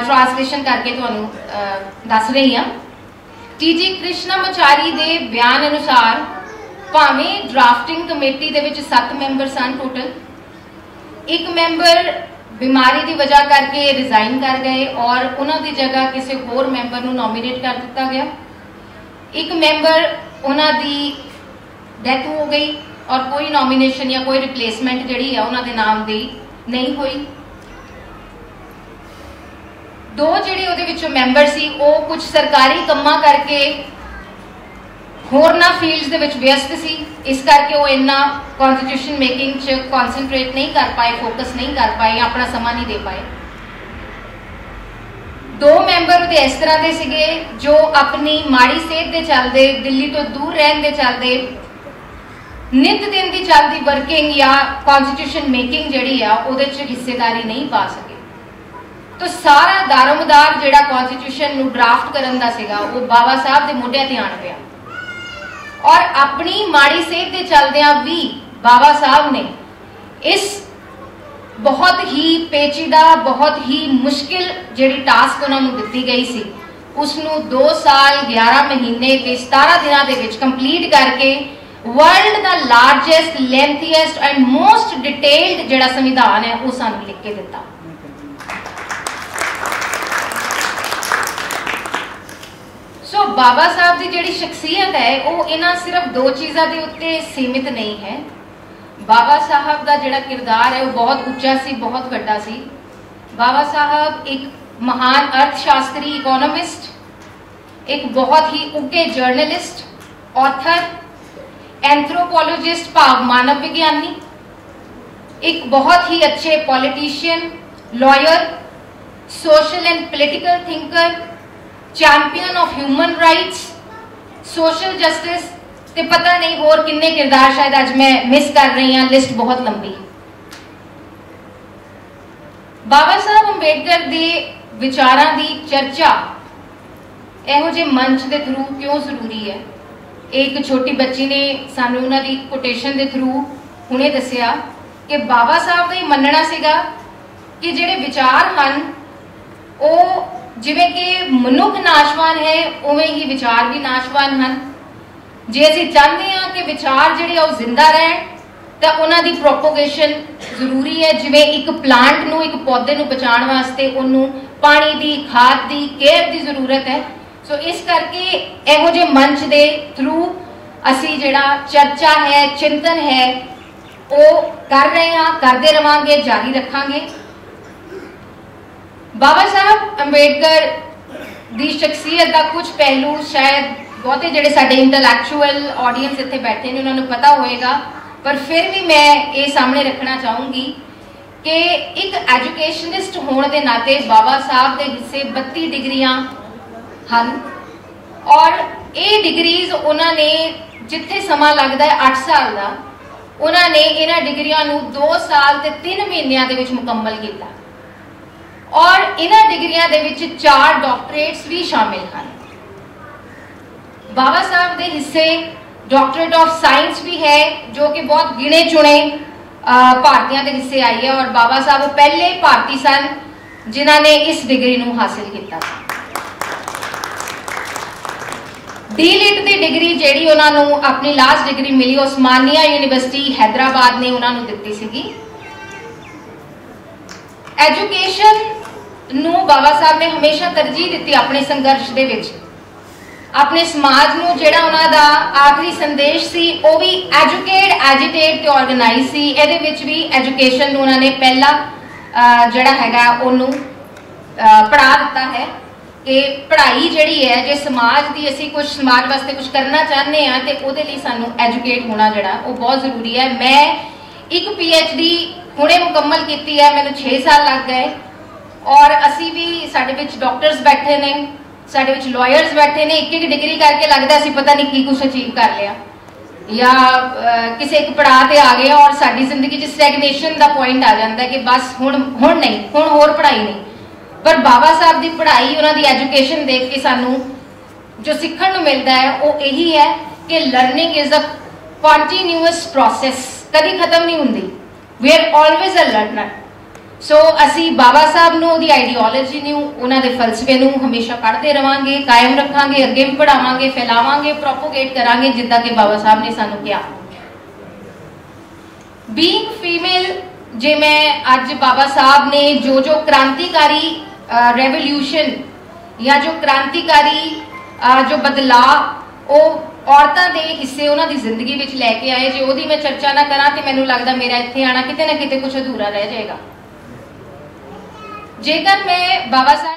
ट्रांसलेशन करके तुहानू दस रही हाँ। TT कृष्णमाचारी दे बयान अनुसार भावें ड्राफ्टिंग कमेटी दे विच 7 मैंबर सन टोटल, एक मैंबर बीमारी की वजह करके रिजाइन कर गए और उन्हां दी जगह किसी होर मैंबर नूं नॉमिनेट कर दिता गया। एक मैंबर उन्हां दी डेथ हो गई और कोई नॉमिनेशन या कोई रिप्लेसमेंट जिहड़ी है उन्हां दे नाम दी नहीं हुई। दो जिहड़े उहदे विचों मैंबर सी वो कुछ सरकारी कम्मां करके होरना फील्ड्स दे विच व्यस्त सी, इस करके वो इन्ना कॉन्स्टिट्यूशन मेकिंग च कॉन्सनट्रेट नहीं कर पाए, फोकस नहीं कर पाए, अपना समा नहीं दे पाए। दो मैंबर उहदे इस तरह दे सिगे जो अपनी माड़ी सेहत दे चलदे, दिल्ली तो दूर रहन दे चलदे, नित दिन की चलती वर्किंग या कॉन्स्टिट्यूशन मेकिंग जिहड़ी आ उहदे च हिस्सेदारी नहीं पा सके। तो सारा दारोमदार जिहड़ा कॉन्स्टिट्यूशन नूं ड्राफ्ट करन दा सीगा वो बाबा साहब दे मोढियां ते आण पिया और अपनी माड़ी सेहत दे चलदियां भी बाबा साहब ने इस बहुत ही पेचीदा, बहुत ही मुश्किल जिहड़ी टास्क उन्हां नूं दित्ती गई सी उसनूं 2 साल 11 महीने ते 17 दिनां दे विच कंप्लीट करके वर्ल्ड दा largest, lengthiest and most detailed जिहड़ा संविधान है वो सानूं लिख के दित्ता। सो बाबा साहब की जिहड़ी शख्सियत है वो इन्हां सिर्फ 2 चीज़ों के उत्ते सीमित नहीं है। बाबा साहब का जिहड़ा किरदार है वो बहुत उच्चा सी, बहुत वड्डा सी। बाबा साहब एक महान अर्थशास्त्री, इकोनॉमिस्ट, एक बहुत ही उगे जर्नलिस्ट, ऑथर, एंथ्रोपोलॉजिस्ट भाव मानव विज्ञानी, एक बहुत ही अच्छे politician, lawyer, social and political thinker, champion of human rights, social justice ते पता नहीं होर किन्ने किरदार शायद आज मैं मिस कर रही हाँ, लिस्ट बहुत लंबी। बाबा साहब अंबेडकर दे विचारां दी चर्चा इहो जे मंच के थ्रू क्यों जरूरी है? एक छोटी बच्ची ने सानू उन्हां दी कोटेशन के थ्रू हुणे दस्सिया कि बाबा साहब का ही मनना सीगा कि जिहड़े विचार हन वो जिवें कि मनुख नाशवान है उवें ही विचार भी नाशवान हैं। जे असीं चाहते हैं कि विचार जिहड़े वो जिंदा रहन तो उन्हां दी प्रोपोगेशन जरूरी है। जिवें एक प्लांट नूं, एक पौधे नूं बचाउण वास्ते उन्नूं पानी दी, खाद दी, केयर दी जरूरत है। सो इस करके इहो जे मंच दे थ्रू असीं जिहड़ा चर्चा है, चिंतन है वो कर रहे हैं, करते रहांगे, जारी रखांगे। बाबा साहब अंबेडकर दी शख्सियत का कुछ पहलू शायद बहुते जिहड़े साडे इंटलैक्चुअल ऑडियंस इत्थे बैठे ने उन्होंने पता होएगा, पर फिर भी मैं ये सामने रखना चाहूँगी कि एक एजुकेशनिस्ट होने के नाते बाबा साहब के हिस्से 32 डिग्रियां हैं और ये डिग्रीज उन्होंने जिथे समा लगता है 8 साल का उन्होंने इन्हां डिग्रियां नूं 2 साल ते 3 महीनों के मुकम्मल किया और इन्हां डिग्रियां दे विच 4 डॉक्टरेट्स भी शामिल हैं। बाबा साहब के हिस्से डॉक्टरेट ऑफ साइंस भी है जो कि बहुत गिने चुने भारतीयों के हिस्से आई है और बाबा साहब वो पहले भारती सन जिन्होंने इस डिग्री नूं हासिल किया। डी.लिट की डिग्री जिहड़ी उन्होंने अपनी लास्ट डिग्री मिली उस्मानिया यूनिवर्सिटी हैदराबाद ने उन्होंने दी सी। एजुकेशन नूं बाबा साहब ने हमेशा तरजीह दी अपने संघर्ष दे विच। अपने समाज नूं जिहड़ा उन्हां दा आखिरी संदेश सी वो भी एजुकेट एजिटेट ते ऑर्गेनाइज सी। इहदे विच भी एजुकेशन नूं उन्हां ने पहला जिहड़ा हैगा उहनूं पढ़ा दिता है कि पढ़ाई जिहड़ी है जे समाज की असीं कुछ समाज वास्ते कुछ करना चाहते हैं तो उहदे लई सानूं एजुकेट होना जिहड़ा वो बहुत जरूरी है। मैं एक PhD हुणे मुकम्मल की है, मैंने 6 साल लग गए और असी भी साडे विच डॉक्टर्स बैठे ने, साडे विच लॉयर्स बैठे ने, एक डिग्री करके लगता असीं पता नहीं की कुछ अचीव कर लिया या किसी एक पड़ाव ते आ गए और साडी जिंदगी च स्टैगनेशन का पॉइंट आ जाता है कि बस हुण नहीं, हुण होर पढ़ाई नहीं। पर बाबा साहब की पढ़ाई उन्होंने एजुकेशन देख के सानू जो सीखने को मिलता है वो यही है कि learning is a continuous process, कभी खत्म नहीं होंगी। We are always a learner. So असी बाबा साहब नूं उहदी आइडियोलॉजी नूं उन्होंने फलसफे नूं हमेशा पढ़ते रहांगे, कायम रखांगे, अगे भी पढ़ावांगे, फैलावांगे, प्रोपोगेट करांगे जिद्दां कि बाबा साहब ने सानू कहा। बीइंग फीमेल जे मैं अज बाबा साहब ने जो क्रांतिकारी रेवोल्यूशन या जो क्रांतिकारी जो बदलाव वो औरतों के हिस्से उन्होंने जिंदगी में लैके आए, जो ओदी मैं चर्चा ना करा तो मैनूं लगदा मेरा इत्थे आना किते ना किते कुछ अधूरा रह जाएगा। जेकर मैं बाबा साहब